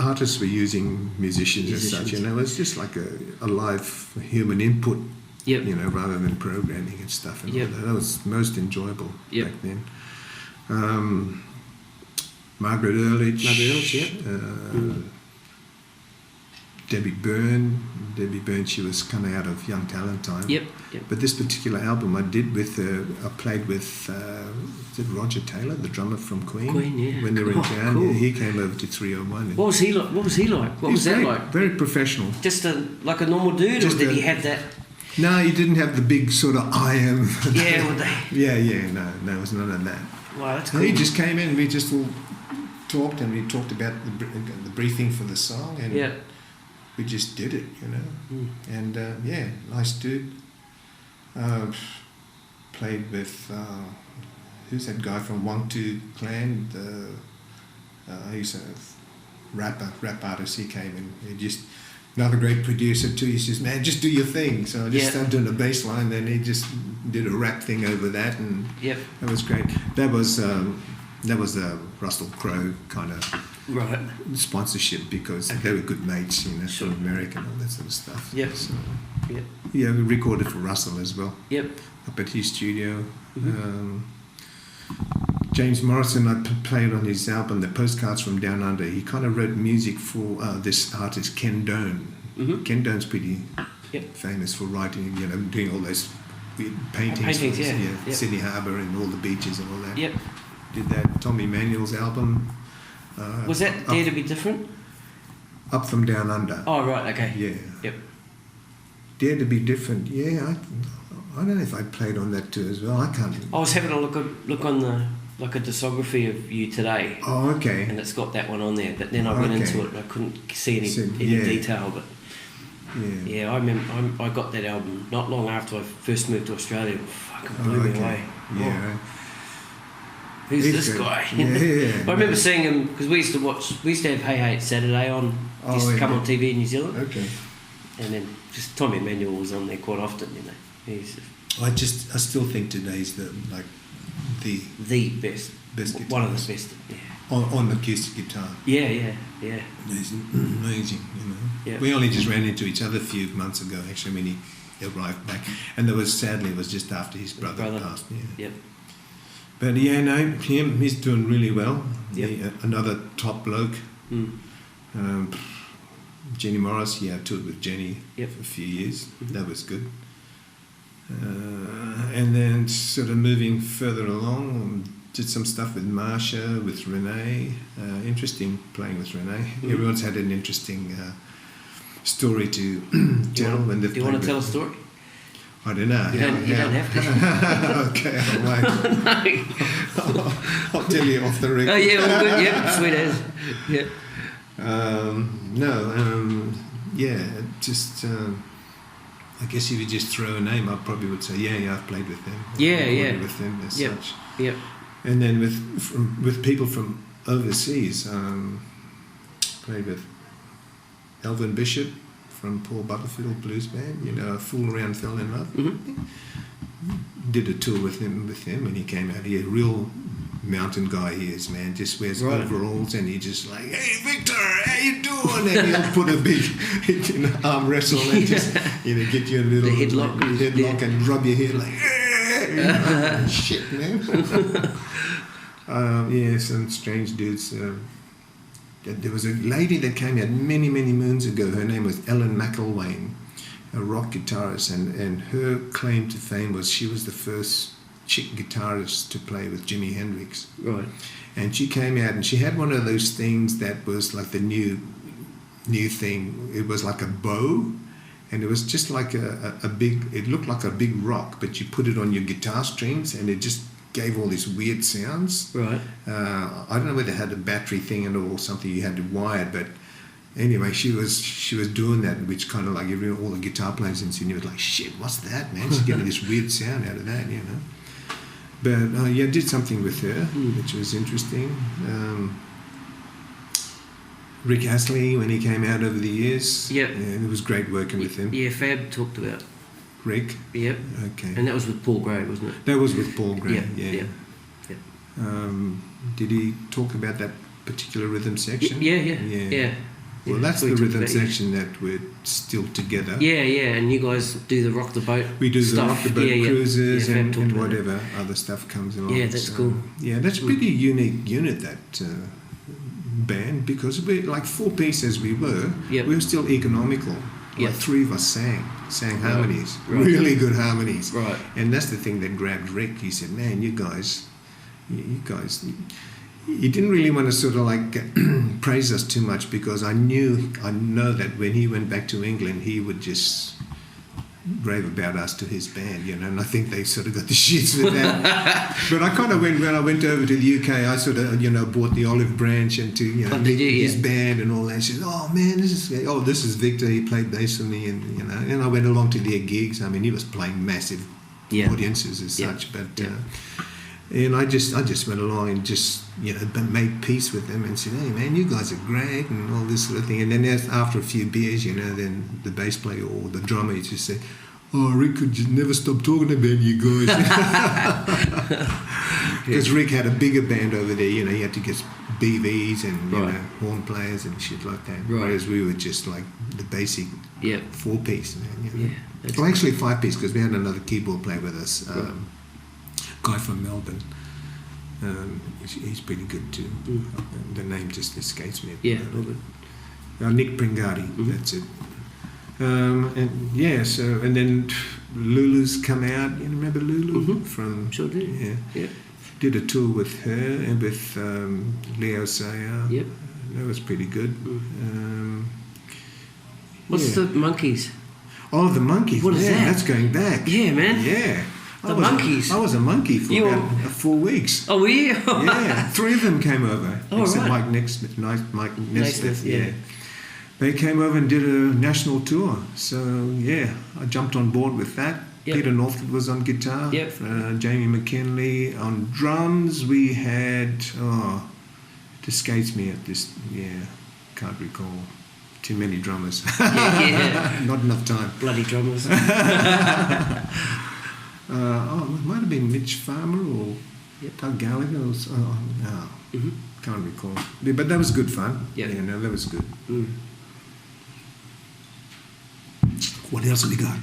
artists were using musicians as such. It was just like a live human input. Yep. Rather than programming and stuff. And all that was most enjoyable back then. Margaret Ehrlich. Debbie Byrne, she was coming out of Young Talent time. Yep. But this particular album I did with, I played with, Roger Taylor, the drummer from Queen? When they were in town. Cool. Yeah, he came over to 301. What was he like? What was that like? Very professional. Just like a normal dude, or did he have that? No, he didn't have the big sort of I am. Yeah, would they? No, it was none of that. Wow, that's cool. He just came in, we just all talked, and we talked about the briefing for the song, and we just did it, And nice dude. Played with who's that guy from Wangtu Clan? He's a rap artist. He came in. He just another great producer too. He says, "Man, just do your thing." So I just started doing the bass line. Then he just did a rap thing over that, and that was great. That was the Russell Crowe kind of sponsorship, because they were good mates, from America and all that sort of stuff. Yep. So, we recorded for Russell as well. Yep. Up at his studio. James Morrison, I played on his album, The Postcards from Down Under. He kind of wrote music for this artist, Ken Doane. Ken Doane's pretty famous for writing, doing all those weird paintings. Sydney Harbour and all the beaches and all that. Yep. Did that. Tom Emanuel's album. Was that Dare to Be Different? Up from Down Under. Oh, right, okay. Yeah. Yep. Dare to Be Different. Yeah, I don't know if I played on that too as well. I can't. I was having a look on the a discography of you today. Oh, okay. And it's got that one on there, but then I went into it and I couldn't see any detail. But I remember I got that album not long after I first moved to Australia. It fucking blew me away. Yeah. Who's this guy? Yeah. I remember seeing him because we used to have Hey Hey It's Saturday on. Used to come on TV in New Zealand. Okay. And then just Tommy Emanuel was on there quite often, I still think today's the best guitar. One of the best. Yeah. On the acoustic guitar. Yeah. Amazing, Yeah. We only just ran into each other a few months ago, actually, when he arrived back, and it was just after his brother passed. Yep. But he's doing really well. Yep. Another top bloke. Jenny Morris, I toured with Jenny for a few years. That was good. And then sort of moving further along, did some stuff with Marcia, with Renee. Interesting playing with Renee. Everyone's had an interesting story to tell. Do you want to tell a story? I don't know. You don't have to. Okay, I'll wait. I'll tell you off the record. Oh, yeah, all good. Yeah, sweet as. Yeah. I guess if you just throw a name, I probably would say, I've played with them. With them as such. Yep. And then with people from overseas, played with Elvin Bishop from Paul Butterfield Blues Band. Fool Around Fell in Love. Did a tour with him when he came out here. Real mountain guy he is, man. Just wears overalls and he just like, "Hey Victor, how you doing?" And he'll put a big arm wrestle and just get you a little headlock and rub your head like, "Hey!" Shit, man. Some strange dudes. There was a lady that came out many moons ago. Her name was Ellen McElwain, a rock guitarist, and her claim to fame was she was the first chick guitarist to play with Jimi Hendrix. Right. And she came out and she had one of those things that was like the new thing. It was like a bow, and it was just like a big, it looked like a big rock, but you put it on your guitar strings and it just gave all these weird sounds. Right. I don't know whether it had a battery thing or something you had to wire, but anyway, she was doing that, which kind of like all the guitar players in Sydney was like, "Shit, what's that, man?" She's getting this weird sound out of that, But did something with her, which was interesting. Rick Astley, when he came out over the years, it was great working with him. Yeah, Fab talked about Rick. Yep. Okay. And that was with Paul Gray, wasn't it? That was with Paul Gray. Yeah. Yep. Did he talk about that particular rhythm section? Yeah. Well, that's the rhythm section that we're still together. Yeah, and you guys do the rock the boat. We do stuff. the rock the boat cruises and about whatever other stuff comes along. Yeah, that's cool. Yeah, that's a pretty unique unit, that band, because we're like 4 pieces we were. Yep. We were still economical. Yep. Like 3 of us sang harmonies, Right. really good harmonies. Right. And that's the thing that grabbed Rick. He said, "Man, you guys." He didn't really want to sort of like praise us too much, because I know that when he went back to England, he would just rave about us to his band, and I think they sort of got the shits with that. But I kind of when I went over to the UK, I sort of, bought the olive branch into, his band and all that. She said, "Oh man, this is Victor, he played bass for me," and I went along to their gigs. I mean, he was playing massive audiences as such, but and I just went along and just made peace with them and said, "Hey man, you guys are great," and all this sort of thing. And then after a few beers, then the bass player or the drummer used to say, "Oh, Rick could just never stop talking about you guys." Because Rick had a bigger band over there, he had to get BVs and horn players and shit like that. Right. Whereas we were just like the basic 4-piece, man. Well, actually 5-piece, because we had another keyboard player with us. Guy from Melbourne. He's pretty good too. The name just escapes me. Nick Pringati, that's it. And then Lulu's come out. You remember Lulu from? Sure do. Yeah. Did a tour with her and with Leo Sayer. Yep. That was pretty good. What's the Monkees? Oh, the Monkees. What is that? That's going back. Yeah, man. Yeah. The Monkees. I was a monkey for about 4 weeks. Oh, were you? Yeah, 3 of them came over. Oh, except right. Mike Nesmith. Yeah. They came over and did a national tour. So, I jumped on board with that. Yep. Peter Northwood was on guitar. Yep. Jamie McKinley. On drums, we had... it escapes me at this... can't recall. Too many drummers. Not enough time. Bloody drummers. It might have been Mitch Farmer or Doug Gallagher or can't recall. Yeah, but that was good fun. Yeah. That was good. What else have we got?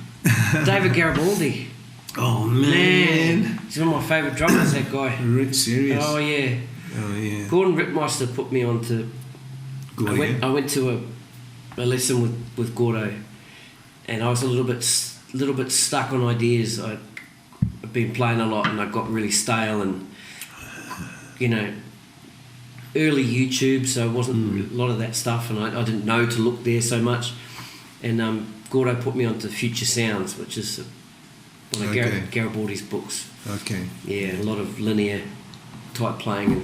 David Garibaldi. Oh man. He's one of my favourite drummers, that guy. Serious? Oh yeah. Gordon Rittmeister put me on to... I went to a lesson with Gordo, and I was a little bit stuck on ideas. I've been playing a lot and I got really stale, and early YouTube, so it wasn't a lot of that stuff, and I didn't know to look there so much. And Gordo put me onto Future Sounds, which is one of Garibaldi's books. Okay. Yeah, a lot of linear type playing,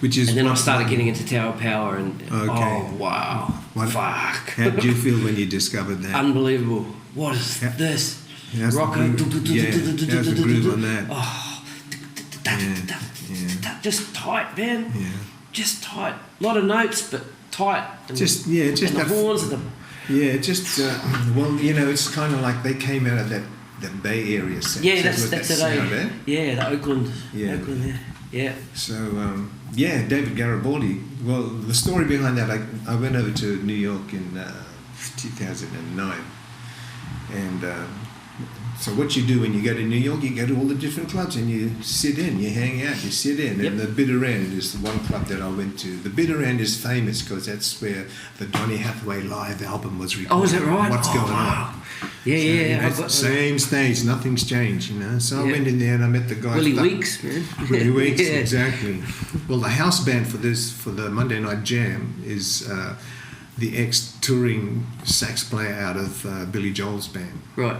and then I started getting into Tower Power, and oh wow, fuck! How did you feel when you discovered that? Unbelievable! What is this? Rocker, how's the groove on that? Just tight, man. Yeah. Just tight. A lot of notes, but tight. And, just and the horns and the... Yeah, it's kind of like they came out of that Bay Area sense. Yeah, that's it. Yeah, the Oakland. Yeah. Oakland, yeah. So, David Garibaldi. Well, the story behind that, I went over to New York in 2009, and so what you do when you go to New York, you go to all the different clubs and you sit in, you hang out, you sit in. Yep. And the Bitter End is the one club that I went to. The Bitter End is famous because that's where the Donny Hathaway live album was recorded. Oh, is that right? What's going on? Yeah. Same stage, nothing's changed, So I went in there and I met the guys. Willie Weeks, man. Willie Weeks, exactly. Well, the house band for the Monday Night Jam is the ex-touring sax player out of Billy Joel's band. Right.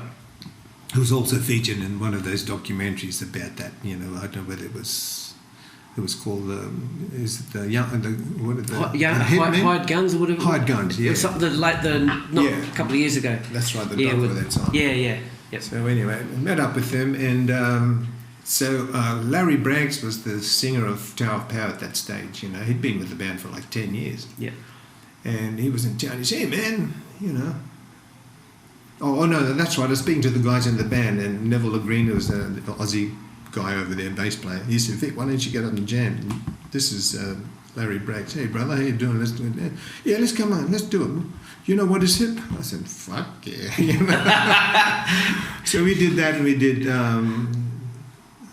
Who's also featured in one of those documentaries about that. I don't know whether it was called Hired Guns or whatever. Hired Guns, yeah. Something a couple of years ago. That's right, the doc with that song. Yeah. Yep. So anyway, I met up with him, and Larry Braggs was the singer of Tower of Power at that stage. He'd been with the band for like 10 years. Yeah. And he was in town. He said, "Hey man, Oh no, that's right. I was speaking to the guys in the band, and Neville Lagreen was the Aussie guy over there, bass player. He said, "Vic, why don't you get up and jam? This is Larry Braggs. Hey, brother, how you doing? Let's do it. Yeah, let's come on. Let's do it. You know what is hip? I said, fuck yeah. You know? So we did that, and we did...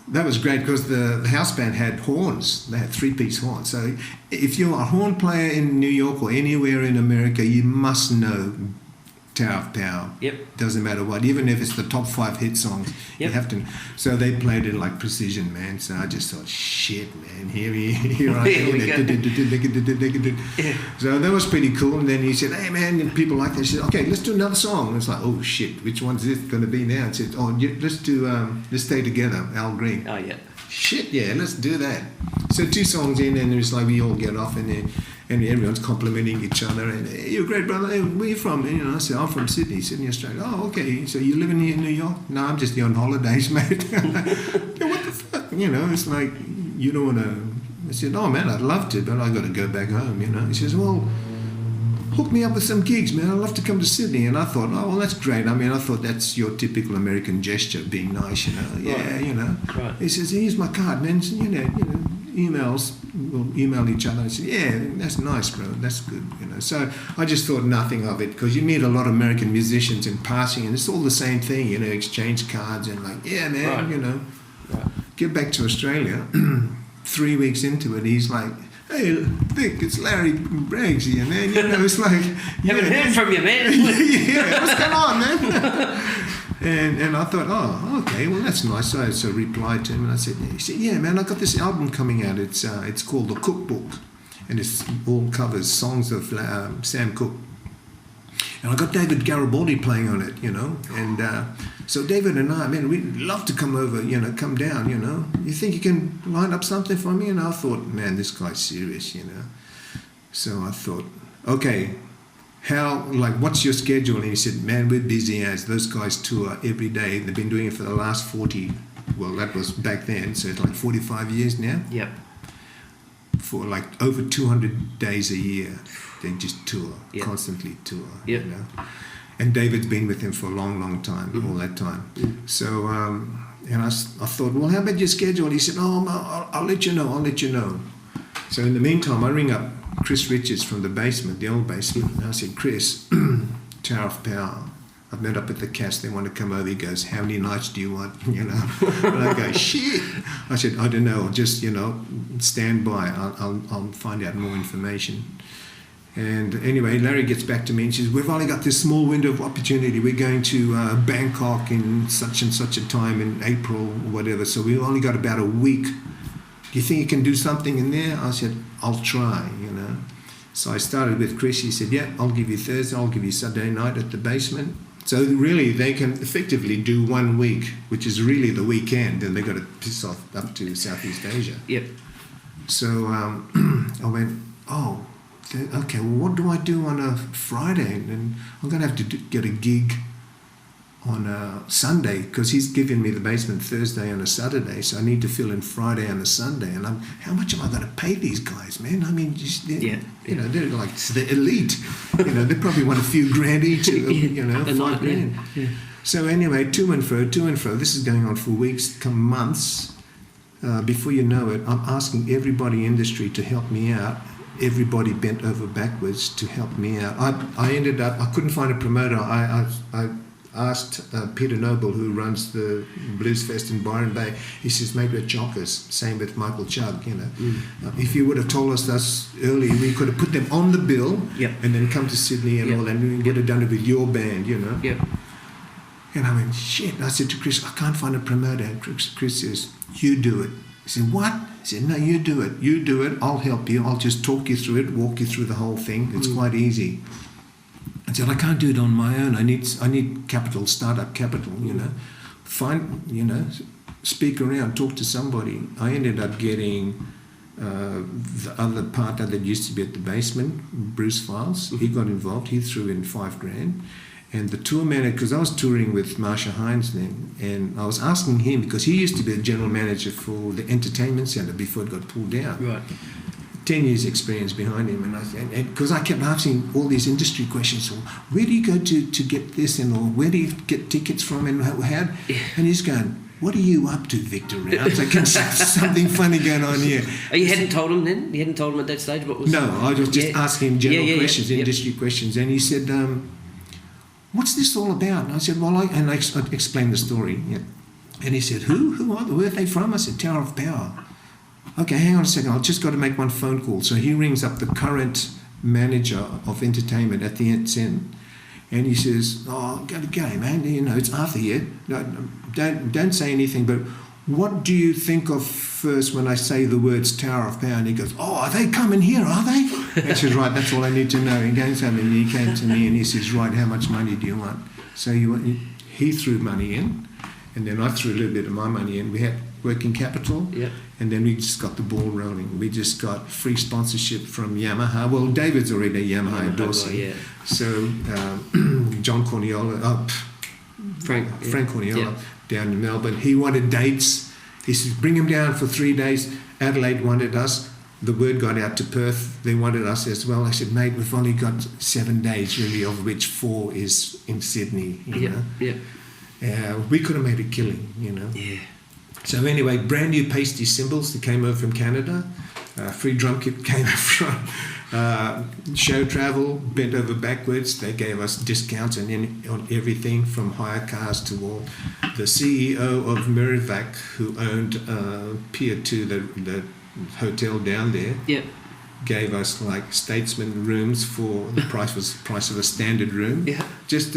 that was great because the house band had horns. They had 3-piece horns. So if you're a horn player in New York or anywhere in America, you must know Tower of Power. Yep. Doesn't matter what. Even if it's the top 5 hit songs, you have to. So they played it like precision, man. So I just thought, shit, man, here I am. So that was pretty cool. And then he said, hey, man, and people like that. He said, okay, let's do another song. And it's like, oh, shit, which one's this going to be now? I said, oh, let's do Let's Stay Together, Al Green. Oh, yeah. Shit, yeah, let's do that. So 2 songs in, and it's like we all get off, and everyone's complimenting each other. And hey, you're a great brother. Hey, where are you from? And, you know, I said, I'm from Sydney, Australia. Oh, okay. So you living here in New York? No, I'm just here on holidays, mate. Yeah, what the fuck? You know, it's like you don't want to. I said, oh man, I'd love to, but I got to go back home. You know. He says, well, hook me up with some gigs, man. I'd love to come to Sydney. And I thought, oh, well, that's great. I mean, I thought that's your typical American gesture, being nice, you know. Yeah, right. You know. Right. He says, here's my card, man. So, you know, emails, we'll email each other. I said, yeah, that's nice, bro. That's good, you know. So I just thought nothing of it, because you meet a lot of American musicians in passing, and it's all the same thing, you know, exchange cards and like, yeah, man, right. You know. Right. Get back to Australia, 3 weeks into it, he's like, hey, Vic, it's Larry Braggs here, man. You know, it's like... Haven't heard from you, man. Yeah, what's going on, man? And I thought, oh, okay, well, that's nice. So I replied to him, and I said, he said, yeah, man, I got this album coming out. It's called The Cookbook, and it's all covers songs of Sam Cooke. And I got David Garibaldi playing on it, you know. And so David and I, man, we'd love to come over, you know, come down, you know. You think you can line up something for me? And I thought, man, this guy's serious, you know. So I thought, okay, what's your schedule? And he said, man, we're busy as those guys tour every day. They've been doing it for the last 40, well, that was back then, so it's like 45 years now. Yep. For like over 200 days a year, they just tour, constantly tour, you know. And David's been with him for a long, long time, all that time. So, and I thought, well, how about your schedule? And he said, oh, I'll let you know. So in the meantime, I ring up Chris Richards from the basement, the old basement, and I said, Chris, Tower of Power, I've met up with the cast, they want to come over. He goes, how many nights do you want, you know? And I go, shit. I said, I don't know, just, you know, stand by, I'll find out more information. And anyway, Larry gets back to me and says, we've only got this small window of opportunity. We're going to Bangkok in such and such a time in April or whatever, so we've only got about a week. Do you think you can do something in there? I said, I'll try, you know. So I started with Chris. He said, yeah, I'll give you Thursday, I'll give you Saturday night at the basement. So really, they can effectively do 1 week, which is really the weekend, and they've got to piss off up to Southeast Asia. Yep. So I went, oh, okay, well, what do I do on a Friday? And I'm going to have to get a gig on a Sunday, because he's giving me the basement Thursday and a Saturday, so I need to fill in Friday and a Sunday. And how much am I going to pay these guys, man? I mean, you know, they're like the elite. You know, they probably want a few grand each, you know, $5,000. Yeah. So anyway, to and fro. This is going on for weeks, come months. Before you know it, I'm asking everybody in the industry to help me out. Everybody bent over backwards to help me out. I ended up, I couldn't find a promoter. I asked Peter Noble, who runs the Blues Fest in Byron Bay. He says, maybe at Chockers. Same with Michael Chugg, you know. If you would have told us early, we could have put them on the bill and then come to Sydney and all that, and we would have done it with your band, you know. Yep. And I went, shit. And I said to Chris, I can't find a promoter. And Chris says, you do it. I said, what? I said, no, you do it. You do it. I'll help you. I'll just talk you through it, walk you through the whole thing. It's quite easy. I said, I can't do it on my own. I need capital, startup capital, you know. Find, you know, speak around, talk to somebody. I ended up getting the other partner that used to be at the basement, Bruce Files. He got involved. He threw in $5,000. And the tour manager, because I was touring with Marcia, Hines then, and I was asking him, because he used to be a general manager for the entertainment centre before it got pulled down. Right. 10 years experience behind him, and because I kept asking all these industry questions, so where do you go to get this, and or where do you get tickets from, and how? And he's going, what are you up to, Victor Rounds? I can see something funny going on here. Oh, you hadn't told him then? You hadn't told him at that stage what was... No, I was just asking him general questions, industry questions, and he said, what's this all about? And I said, well, I explained the story. Yeah. And he said, where are they from? I said, Tower of Power. Okay, hang on a second, I've just got to make one phone call. So he rings up the current manager of entertainment at the end, and he says, oh, go, man, it's Arthur here. No, don't say anything, but what do you think of first when I say the words Tower of Power? And he goes, oh, are they coming here, are they? And I says, right, that's all I need to know. He goes home and he came to me and he says, right, how much money do you want? So he threw money in, and then I threw a little bit of my money in. We had working capital, and then we just got the ball rolling. We just got free sponsorship from Yamaha. Well, David's already a Yamaha endorser. So John Corniola, Frank Corniola down in Melbourne, he wanted dates. He says, bring him down for 3 days. Adelaide wanted us. The word got out to Perth. They wanted us as well. I said, mate, we've only got 7 days, really, of which 4 is in Sydney. You know? We could have made a killing, Yeah. So anyway, brand new pasty cymbals that came over from Canada. Free drum kit came from show travel, bent over backwards. They gave us discounts on everything from hire cars to all. The CEO of Merivac, who owned Pier 2, the hotel down there, gave us like statesman rooms for the price of a standard room. Just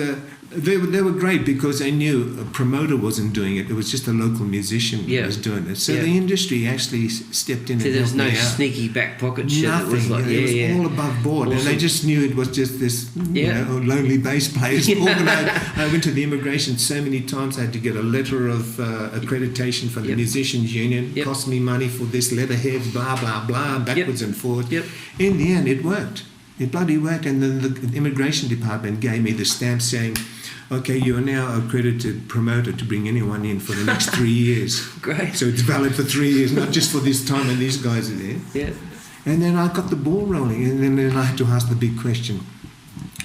they were great because they knew a promoter wasn't doing it. It was just a local musician who was doing it. So the industry actually stepped in and helped me out. There was no sneaky back pocket shit. Nothing. It was like, it was all above board. Awesome. And they just knew it was just this lonely bass players. I went to the immigration so many times. I had to get a letter of accreditation from the Musicians Union. Cost me money for this letterhead, blah, blah, blah, backwards and forwards. In the end, it worked. It bloody worked. And then the immigration department gave me the stamp saying, okay, you are now accredited promoter to bring anyone in for the next 3 years. Great. So it's valid for 3 years, not just for this time when these guys are there. And then I got the ball rolling, and then I had to ask the big question.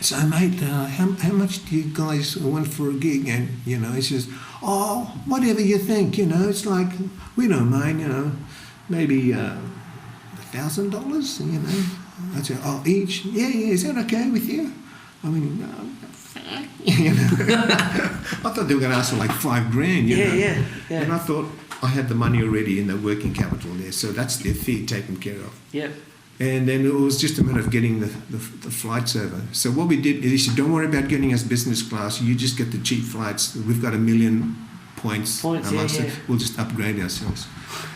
So, mate, how much do you guys want for a gig? And, he says, oh, whatever you think, it's like, we don't mind, maybe $1,000, I said, oh, each? Yeah, is that okay with you? I mean, I thought they were going to ask for like $5,000, And I thought I had the money already in the working capital there, so that's their fee taken care of. And then it was just a matter of getting the flights over. So what we did is he said, don't worry about getting us business class, you just get the cheap flights. We've got 1 million points amongst it. We'll just upgrade ourselves.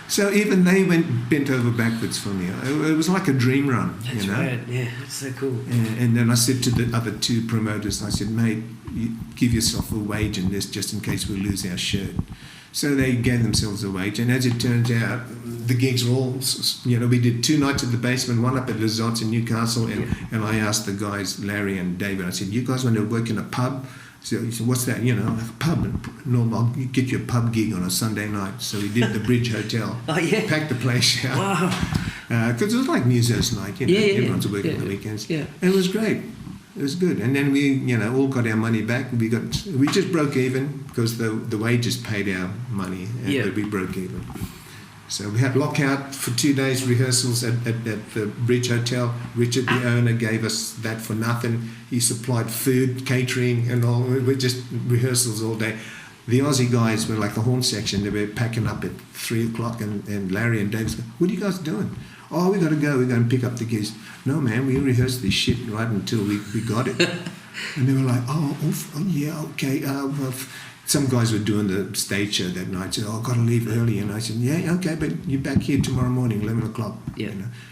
So even they bent over backwards for me. It was like a dream run. That's right. Yeah, it's so cool. And then I said to the other 2 promoters, I said, mate, you give yourself a wage in this just in case we lose our shirt. So they gave themselves a wage. And as it turns out, the gigs were all, we did 2 nights at the Basement, 1 up at Lizottes in Newcastle. And I asked the guys, Larry and David, I said, you guys want to work in a pub? So he said, what's that? A pub. Normal, I'll get you a pub gig on a Sunday night. So we did the Bridge Hotel. Packed the place out. Wow. Because it was like Muso's night, everyone's working on the weekends. And it was great. It was good. And then we, all got our money back. We just broke even because the wages paid our money, but we broke even. So we had lockout for 2 days rehearsals at the Bridge Hotel. Richard, the owner, gave us that for nothing. He supplied food, catering and all. We just rehearsals all day. The Aussie guys were like the horn section. They were packing up at 3 o'clock and Larry and Dave said, what are you guys doing? Oh, we got to go. We're going to pick up the gigs. No, man, we rehearsed this shit right until we got it. And they were like, okay. Some guys were doing the stage show that night. Said, I've got to leave early. And I said, yeah, okay, but you're back here tomorrow morning, 11 o'clock.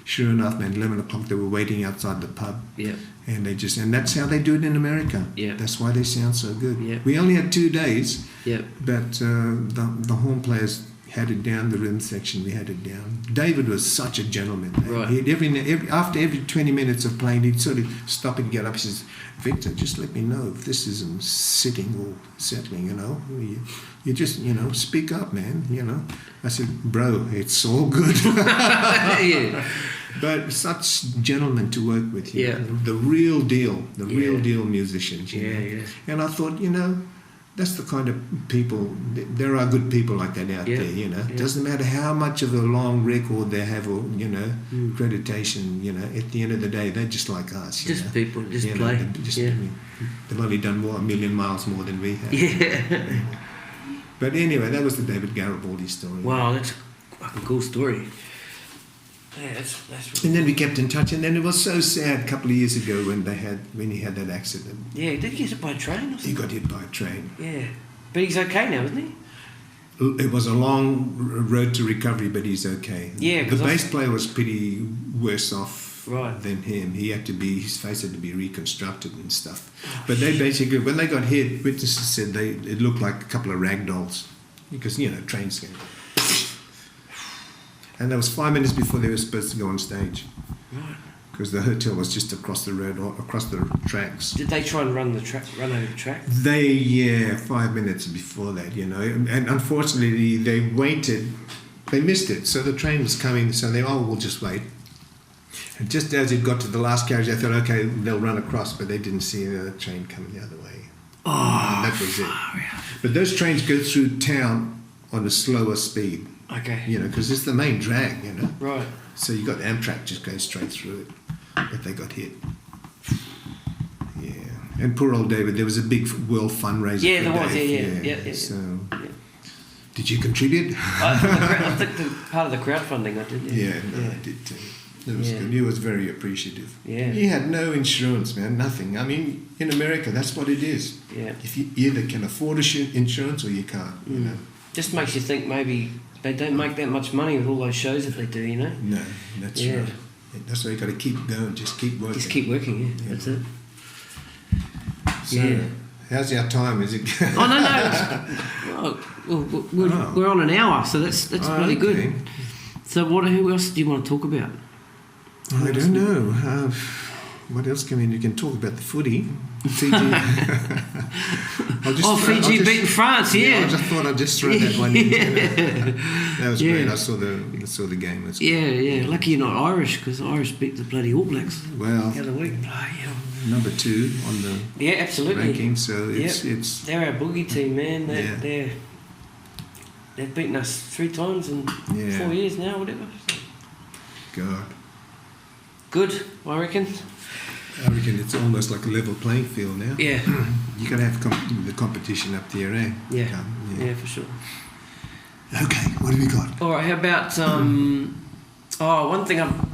Sure enough, man, 11 o'clock, they were waiting outside the pub. And and that's how they do it in America. That's why they sound so good. We only had 2 days, but the horn players had it down, the rhythm section, we had it down. David was such a gentleman. Right. After every 20 minutes of playing, he'd sort of stop and get up. He says, Victor, just let me know if this isn't sitting or settling, You just, speak up, man, I said, bro, it's all good. But such gentlemen to work with, the real deal musicians. And I thought, that's the kind of people. There are good people like that out there. You know, doesn't matter how much of a long record they have, or accreditation. You know, at the end of the day, they're just like us. Just people, just play. They've only done a million miles more than we have. Yeah. But anyway, that was the David Garibaldi story. Wow, that's a fucking cool story. Yeah, that's really and then we kept in touch, and then it was so sad a couple of years ago when he had that accident. Yeah, did he get hit by a train or something? He got hit by a train. Yeah. But he's okay now, isn't he? It was a long road to recovery, but he's okay. Yeah, the bass player was pretty worse off than him. His face had to be reconstructed and stuff. But they basically, when they got hit, witnesses said it looked like a couple of rag dolls, because trains can. And that was 5 minutes before they were supposed to go on stage. Right. Because the hotel was just across the road, or across the tracks. Did they try and run over the track? 5 minutes before that, And unfortunately, they waited. They missed it. So the train was coming, so we'll just wait. And just as it got to the last carriage, I thought, okay, they'll run across, but they didn't see the train coming the other way. Oh, and that was it. But those trains go through town on a slower speed. Okay. Because it's the main drag, Right. So you got Amtrak just going straight through it. But they got hit. Yeah. And poor old David, there was a big world fundraiser. Yeah, there was, yeah. So, did you contribute? I think part of the crowdfunding I did, I did too. It was good. He was very appreciative. Yeah. He had no insurance, man, nothing. I mean, in America, that's what it is. Yeah. If you either can afford insurance or you can't, Just makes you think maybe they don't make that much money with all those shows that they do, No, that's right. That's why you got to keep going, just keep working. Just keep working, that's it. So, how's our time? Is it? We're on an hour, so that's bloody good. So who else do you want to talk about? I don't know. What else you can talk about the footy? Fiji. Fiji beating France, I just thought I'd just throw that one in. That was great. I saw the game. That's good. Lucky you're not Irish, because Irish beat the bloody All Blacks the other week. Number 2 on the absolutely ranking. So it's they're our boogie team, man. They've beaten us 3 times in 4 years now, whatever. God. Good, I reckon it's almost like a level playing field now. Yeah. You got to have the competition up there, eh? Yeah, for sure. Okay, what have we got? All right, how about one thing I'm a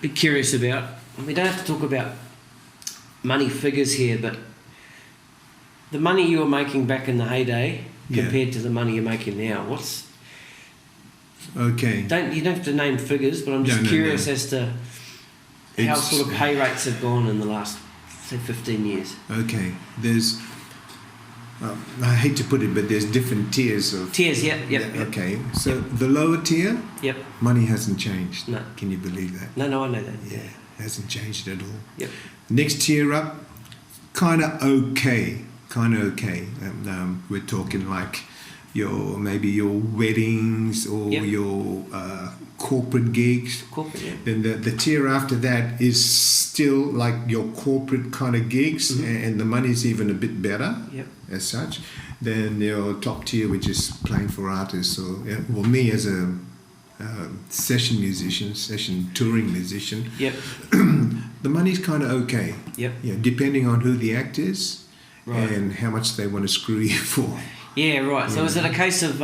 bit curious about. We don't have to talk about money figures here, but the money you were making back in the heyday compared to the money you're making now, what's... Okay. You don't have to name figures, but I'm just curious as to how sort of pay rates have gone in the last, say, 15 years. Okay. There's... I hate to put it, but there's different tiers of... Tiers, yep. Okay. So the lower tier, money hasn't changed. No. Can you believe that? No, I know that. Yeah, hasn't changed at all. Yep. Next tier up, kind of okay. We're talking like maybe your weddings or your corporate gigs. Then the tier after that is still like your corporate kind of gigs, and the money's even a bit better as such. Then your top tier, which is playing for artists, or me as a session musician, session touring musician. The money's kind of okay. Depending on who the act is and how much they want to screw you for. Yeah, right. So is it a case of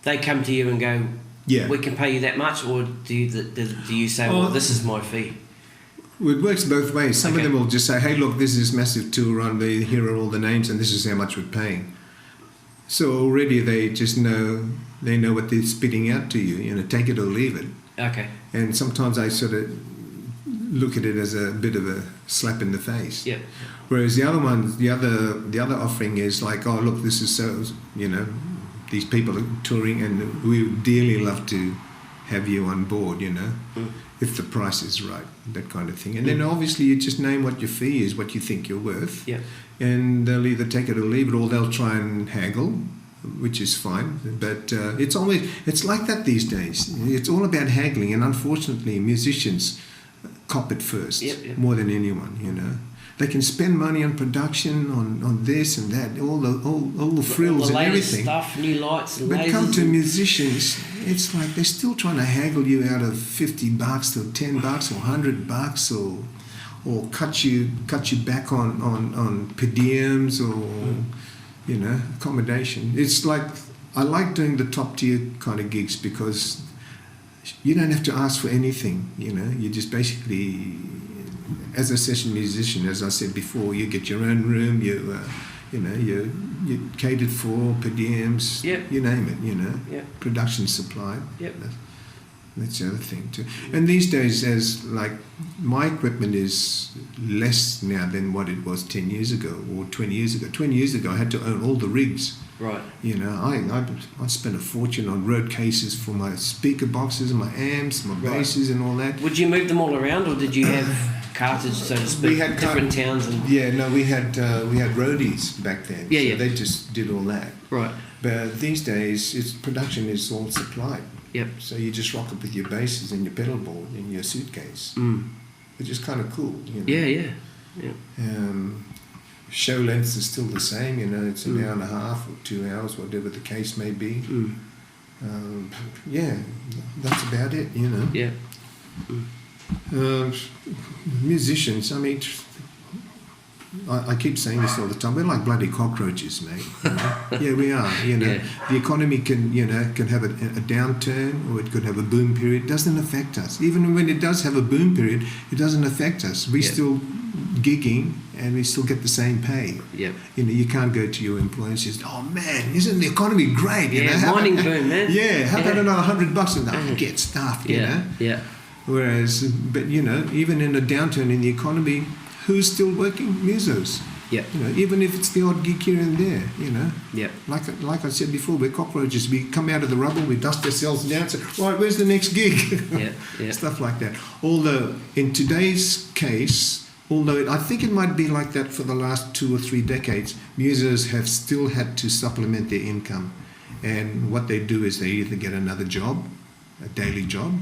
they come to you and go, we can pay you that much, or do you say, well, this is my fee? Well, it works both ways. Some of them will just say, hey, look, this is massive tour run, here are all the names, and this is how much we're paying. So already they just know, what they're spitting out to you, take it or leave it. Okay. And sometimes I sort of look at it as a bit of a slap in the face. Yeah. Whereas the other one, the other offering is like, oh, look, this is so, these people are touring and we would dearly love to have you on board, if the price is right, that kind of thing. And then obviously you just name what your fee is, what you think you're worth. Yeah. And they'll either take it or leave it, or they'll try and haggle, which is fine. But it's like that these days. It's all about haggling, and unfortunately musicians cop it first more than anyone, they can spend money on production, on this and that, all the frills and everything. Stuff, new lights, but lasers come to musicians, it's like they're still trying to haggle you out of $50 or $10 or $100 or cut you back on per diems or accommodation. It's like I like doing the top tier kind of gigs because you don't have to ask for anything. You just basically, as a session musician, as I said before, you get your own room. You're catered for, per diems, Yep. you name it. Yep. Production supplied. Yep. That's the other thing too. And these days, as like my equipment is less now than what it was 10 years ago or 20 years ago. 20 years ago, I had to own all the rigs. Right. I spent a fortune on road cases for my speaker boxes, my amps, my basses, and all that. Would you move them all around, or did you have cartage, so to speak, We had different towns? And we had roadies back then. Yeah. They just did all that. Right. But these days, production is all supplied. Yep. So you just rock up with your basses and your pedal board in your suitcase, which is kind of cool. Yeah. Show lengths are still the same. It's an hour and a half or 2 hours, whatever the case may be. That's about it. Yeah. Musicians. I mean, I keep saying this all the time. We're like bloody cockroaches, mate. Yeah, we are. Yeah. The economy can have a downturn, or it could have a boom period. It doesn't affect us. Even when it does have a boom period, it doesn't affect us. We're still gigging, and we still get the same pay. Yep. You can't go to your employer and say, "Oh man, isn't the economy great?" Mining boom, man. Yeah, how about another $100? And I get stuff. Yeah. Whereas, but even in a downturn in the economy, who's still working? Musos. Yeah. Even if it's the odd gig here and there, Yeah. Like I said before, we're cockroaches. We come out of the rubble, we dust ourselves down, say, right, where's the next gig? Yeah. Stuff like that. Although, in today's case, I think it might be like that for the last 2 or 3 decades, musos have still had to supplement their income. And what they do is they either get another job, a daily job.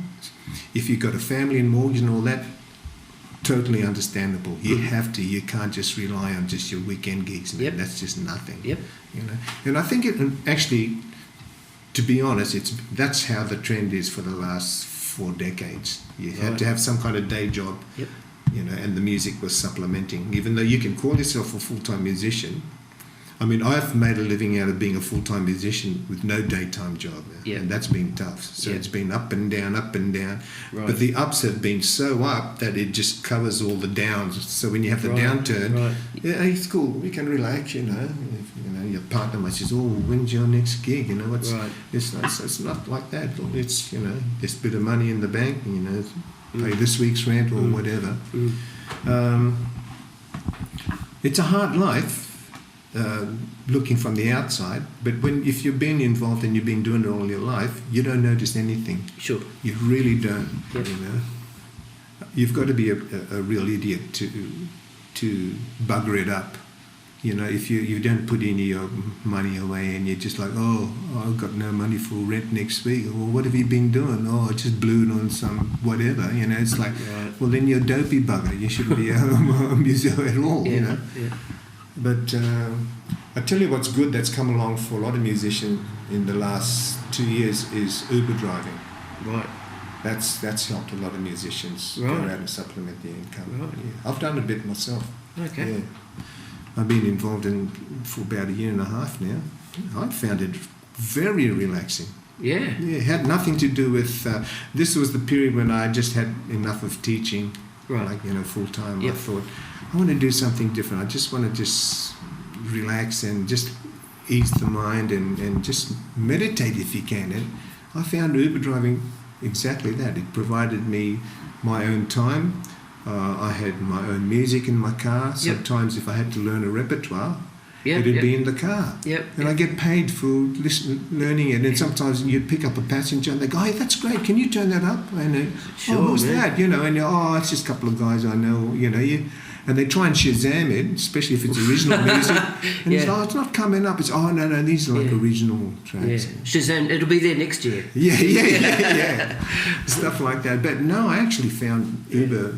If you've got a family and mortgage and all that, totally understandable. You have to. You can't just rely on just your weekend gigs. Man. Yep. That's just nothing. Yep. And I think it actually, to be honest, that's how the trend is for the last 4 decades. You have to have some kind of day job. Yep. And the music was supplementing. Even though you can call yourself a full-time musician, I mean, I've made a living out of being a full-time musician with no daytime job, and that's been tough. So it's been up and down. Right. But the ups have been so up that it just covers all the downs. So when you have the downturn, it's cool. We can relax, Your partner might say, "Oh, when's your next gig?" It's not like that. It's this bit of money in the bank, pay this week's rent or whatever. It's a hard life. Looking from the outside, but if you've been involved and you've been doing it all your life, you don't notice anything. Sure. You really don't. Yep. You've got to be a real idiot to bugger it up. If you don't put any of your money away and you're just like, oh, I've got no money for rent next week. Well, what have you been doing? Oh, I just blew it on some whatever. It's like, well, then you're a dopey bugger. You shouldn't be a museo at all. Yeah. But I tell you what's good that's come along for a lot of musicians in the last 2 years is Uber driving. Right. That's helped a lot of musicians go out and supplement their income. Right. Yeah. I've done a bit myself. Okay. Yeah. I've been involved for about 1.5 years now. I found it very relaxing. Yeah. Yeah, it had nothing to do with... this was the period when I just had enough of teaching, full time. Yep. I thought, I want to do something different. I just want to relax and just ease the mind and just meditate if you can. And I found Uber driving exactly that. It provided me my own time. I had my own music in my car. Sometimes if I had to learn a repertoire, it'd be in the car. And I get paid for learning it. And sometimes you'd pick up a passenger and they go, "Hey, that's great. Can you turn that up?" And Sure, who's man. that? And it's just a couple of guys I know. And they try and Shazam it, especially if it's original music. And it's, it's not coming up. It's, no, these are like original tracks. Yeah. Shazam, it'll be there next year. Yeah. Stuff like that. But no, I actually found Uber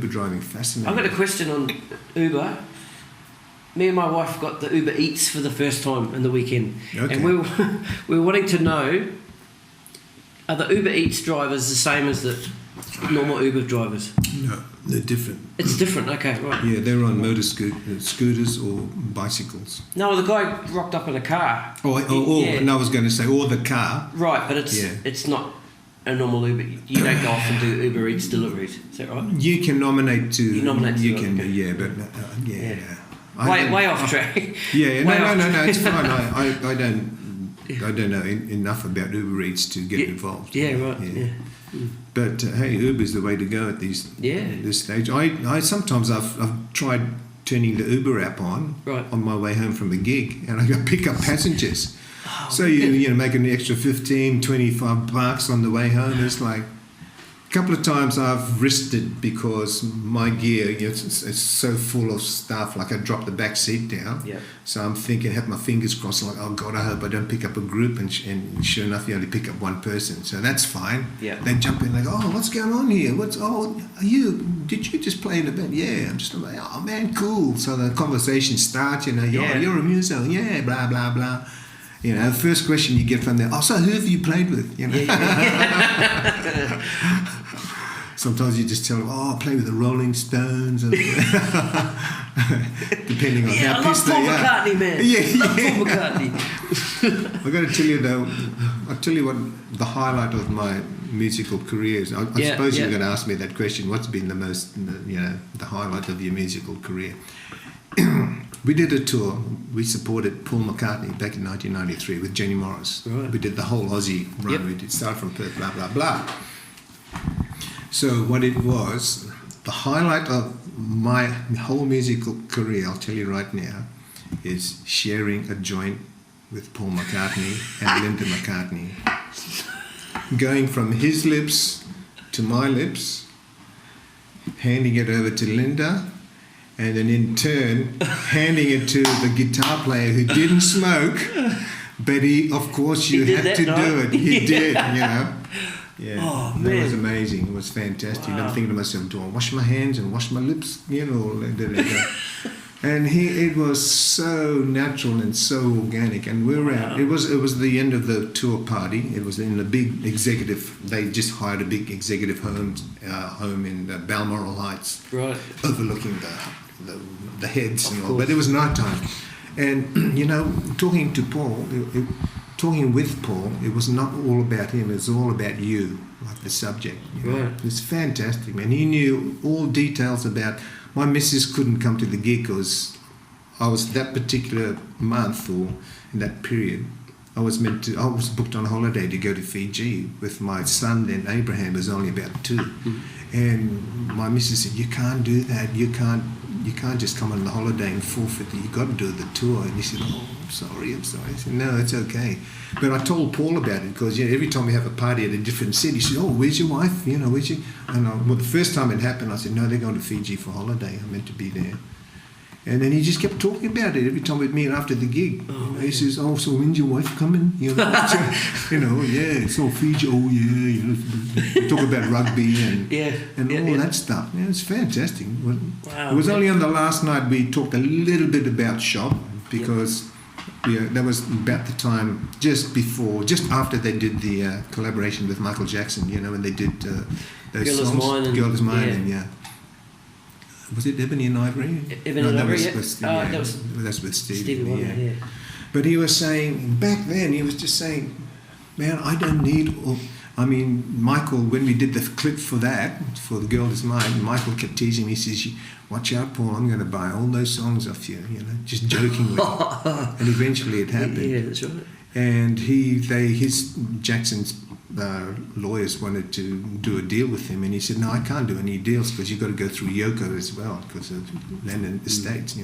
driving fascinating. I've got a question on Uber. Me and my wife got the Uber Eats for the first time in the weekend. Okay. And we were wanting to know, are the Uber Eats drivers the same as the normal Uber drivers? No, they're different. It's different, okay, right. Yeah, they're on scooters or bicycles. No, the guy rocked up in a car. And I was going to say, or the car. Right, but it's not a normal Uber. You don't go off and do Uber Eats deliveries, is that right? You can nominate to... You nominate to... Way off track. No, it's fine. I don't know enough about Uber Eats to get involved. Yeah, right. Yeah. But hey, Uber's the way to go at this stage. I sometimes I've tried turning the Uber app on my way home from a gig, and I go pick up passengers. So you make an extra $15-25 on the way home. It's like a couple of times I've risked it because my gear it's so full of stuff. Like I dropped the back seat down, so I'm thinking, have my fingers crossed, like, oh God, I hope I don't pick up a group. And sure enough, you only pick up one person, so that's fine. They jump in, like, oh, what's going on here? Did you just play in a band? Yeah. I'm just like, oh man, cool. So the conversation starts. You're a musician, blah blah blah. The first question you get from them, so who have you played with? Sometimes you just tell them, I play with the Rolling Stones, and depending on how pissed they are. I love Paul McCartney, man. Paul McCartney. I've got to tell you though, what the highlight of my musical career is. I suppose you're going to ask me that question. What's been the most, the highlight of your musical career? We did a tour. We supported Paul McCartney back in 1993 with Jenny Morris. Right. We did the whole Aussie run. We did start from Perth, blah, blah, blah. So what it was, the highlight of my whole musical career, I'll tell you right now, is sharing a joint with Paul McCartney and Linda McCartney. Going from his lips to my lips, handing it over to Linda, and then in turn handing it to the guitar player who didn't smoke, but he had to do it. He did, Yeah, oh, that was amazing. It was fantastic. Wow. I'm thinking to myself, do I wash my hands and wash my lips? And it was so natural and so organic. And we were out. It was the end of the tour party. It was in a big executive. They just hired a big executive home in Balmoral Heights, overlooking the heads and all. But it was night time, and talking to Paul. Talking with Paul, it was not all about him, it was all about you, like the subject. It was fantastic, man. He knew all details about... My missus couldn't come to the gig because I was that particular month or in that period, I was booked on holiday to go to Fiji with my son then, Abraham, was only about 2. And my missus said, you can't do that, you can't just come on the holiday and forfeit it. You got to do the tour. And he said, I'm sorry. I said, no, it's okay. But I told Paul about it because every time we have a party at a different city, he said, where's your wife? Where's your... And the first time it happened, I said, no, they're going to Fiji for holiday. I'm meant to be there. And then he just kept talking about it every time we'd meet after the gig. He says, so when's your wife coming? It's all Fiji. Talk about rugby and all that stuff. It's fantastic. It was only on the last night we talked a little bit about shop because that was about the time just after they did the collaboration with Michael Jackson, when they did those songs. Girl Is Mine. Was it Ebony and Ivory? Ebony and Ivory, that's with Stevie Wonder. But he was saying, back then, he was just saying, man, I don't need... Michael, when we did the clip for The Girl Is Mine, Michael kept teasing me. He says, watch out, Paul, I'm going to buy all those songs off you, just jokingly. And eventually it happened. Yeah, that's right. And Jackson's lawyers wanted to do a deal with him, and he said, no, I can't do any deals because you've got to go through Yoko as well because of land and estates,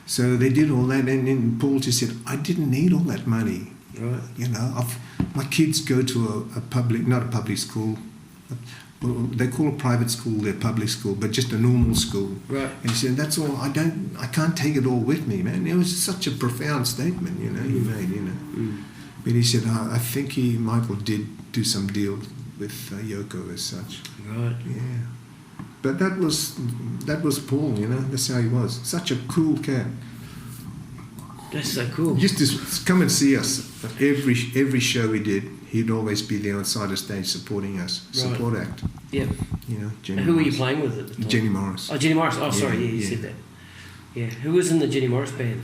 So they did all that, and then Paul just said, I didn't need all that money. Right. My kids go to not a public school, they call a private school their public school, but just a normal school. Right. And he said, that's all, I can't take it all with me, man. It was such a profound statement, he made, But he said, I think Michael did do some deal with Yoko as such. Right. Yeah. But that was Paul, that's how he was. Such a cool cat. That's so cool. He used to come and see us every show we did. He'd always be there on side of stage supporting us. Right. Support act. Yep. Jenny Who were you Morris. playing with at the time? Jenny Morris. Oh, Jenny Morris. Oh, sorry, you said that. Yeah. Who was in the Jenny Morris band?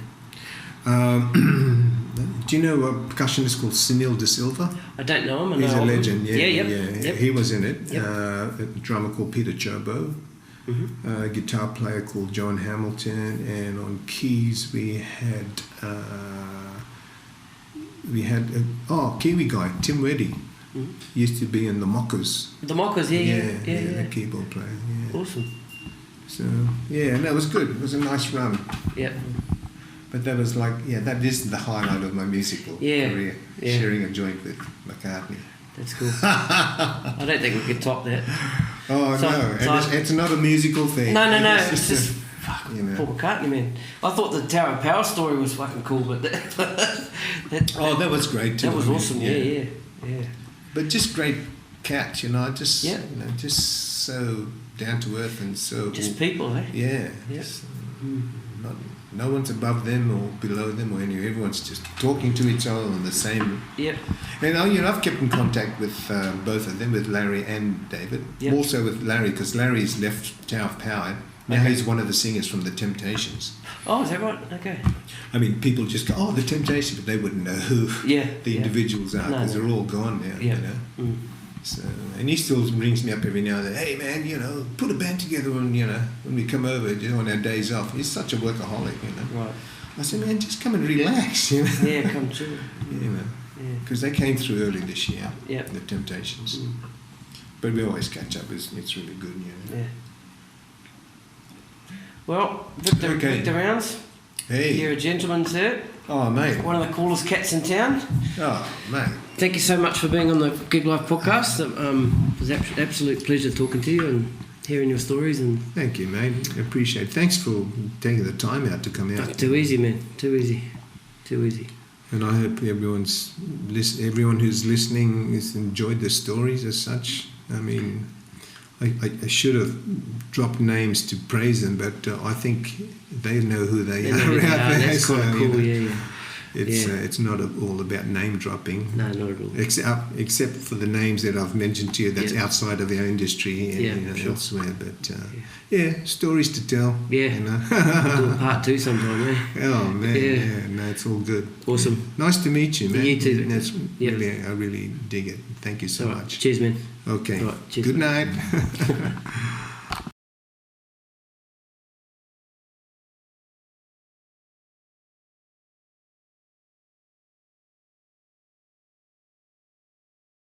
Do you know a percussionist called Sunil De Silva? I don't know him. He's a legend. Yep. He was in it. Yep. A drummer called Peter Chobo. Mm-hmm. A guitar player called John Hamilton, and on keys we had Kiwi guy Tim Weddy. Mm-hmm. Used to be in the Mockers. The Monkees, yeah. The keyboard player. Yeah. Awesome. So and that was good. It was a nice run. Yeah. But that was that is the highlight of my musical career. Yeah. Sharing a joint with McCartney. That's cool. I don't think we could top that. Oh, no. It's not a musical thing. No. It's just Paul McCartney, man. I thought the Tower of Power story was fucking cool, but that was great too. That was awesome, yeah. But just great cat, just so down to earth and so... Just people, eh? Yeah. No one's above them or below them or anything. Everyone's just talking to each other on the same... Yep. And I've kept in contact with both of them, with Larry and David. Yep. Also with Larry, because Larry's left Tower of Power. Now he's one of the singers from The Temptations. Oh, is that right? Okay. I mean, people just go, The Temptations, but they wouldn't know who the individuals are, because they're all gone now, Mm. So, and he still rings me up every now and then, hey man, put a band together when we come over, on our days off. He's such a workaholic, Right. I said, man, just come and relax, Yeah, come chill. Because they came through early this year, Yep. The Temptations. But we always catch up, it's really good, Yeah. Well, Victor Rounds, hey. you're a gentleman, sir. Oh, mate. One of the coolest cats in town. Oh, mate. Thank you so much for being on the Gig Life podcast. It was an absolute pleasure talking to you and hearing your stories. And thank you, mate. I appreciate it. Thanks for taking the time out to come out. Too easy, man. Too easy. And I hope everyone who's listening has enjoyed the stories as such. I mean, I should have dropped names to praise them, but I think they know who they are out there. That's so, quite cool, It's not all about name dropping. No, not at all. Except for the names that I've mentioned to you, that's outside of our industry and sure. elsewhere. But stories to tell. Yeah. We'll do a part 2 sometime, eh? Oh man, no, it's all good. Awesome. Nice to meet you, man. You too. That's I really dig it. Thank you so much. Cheers, man. Okay. All right, cheers. Good night.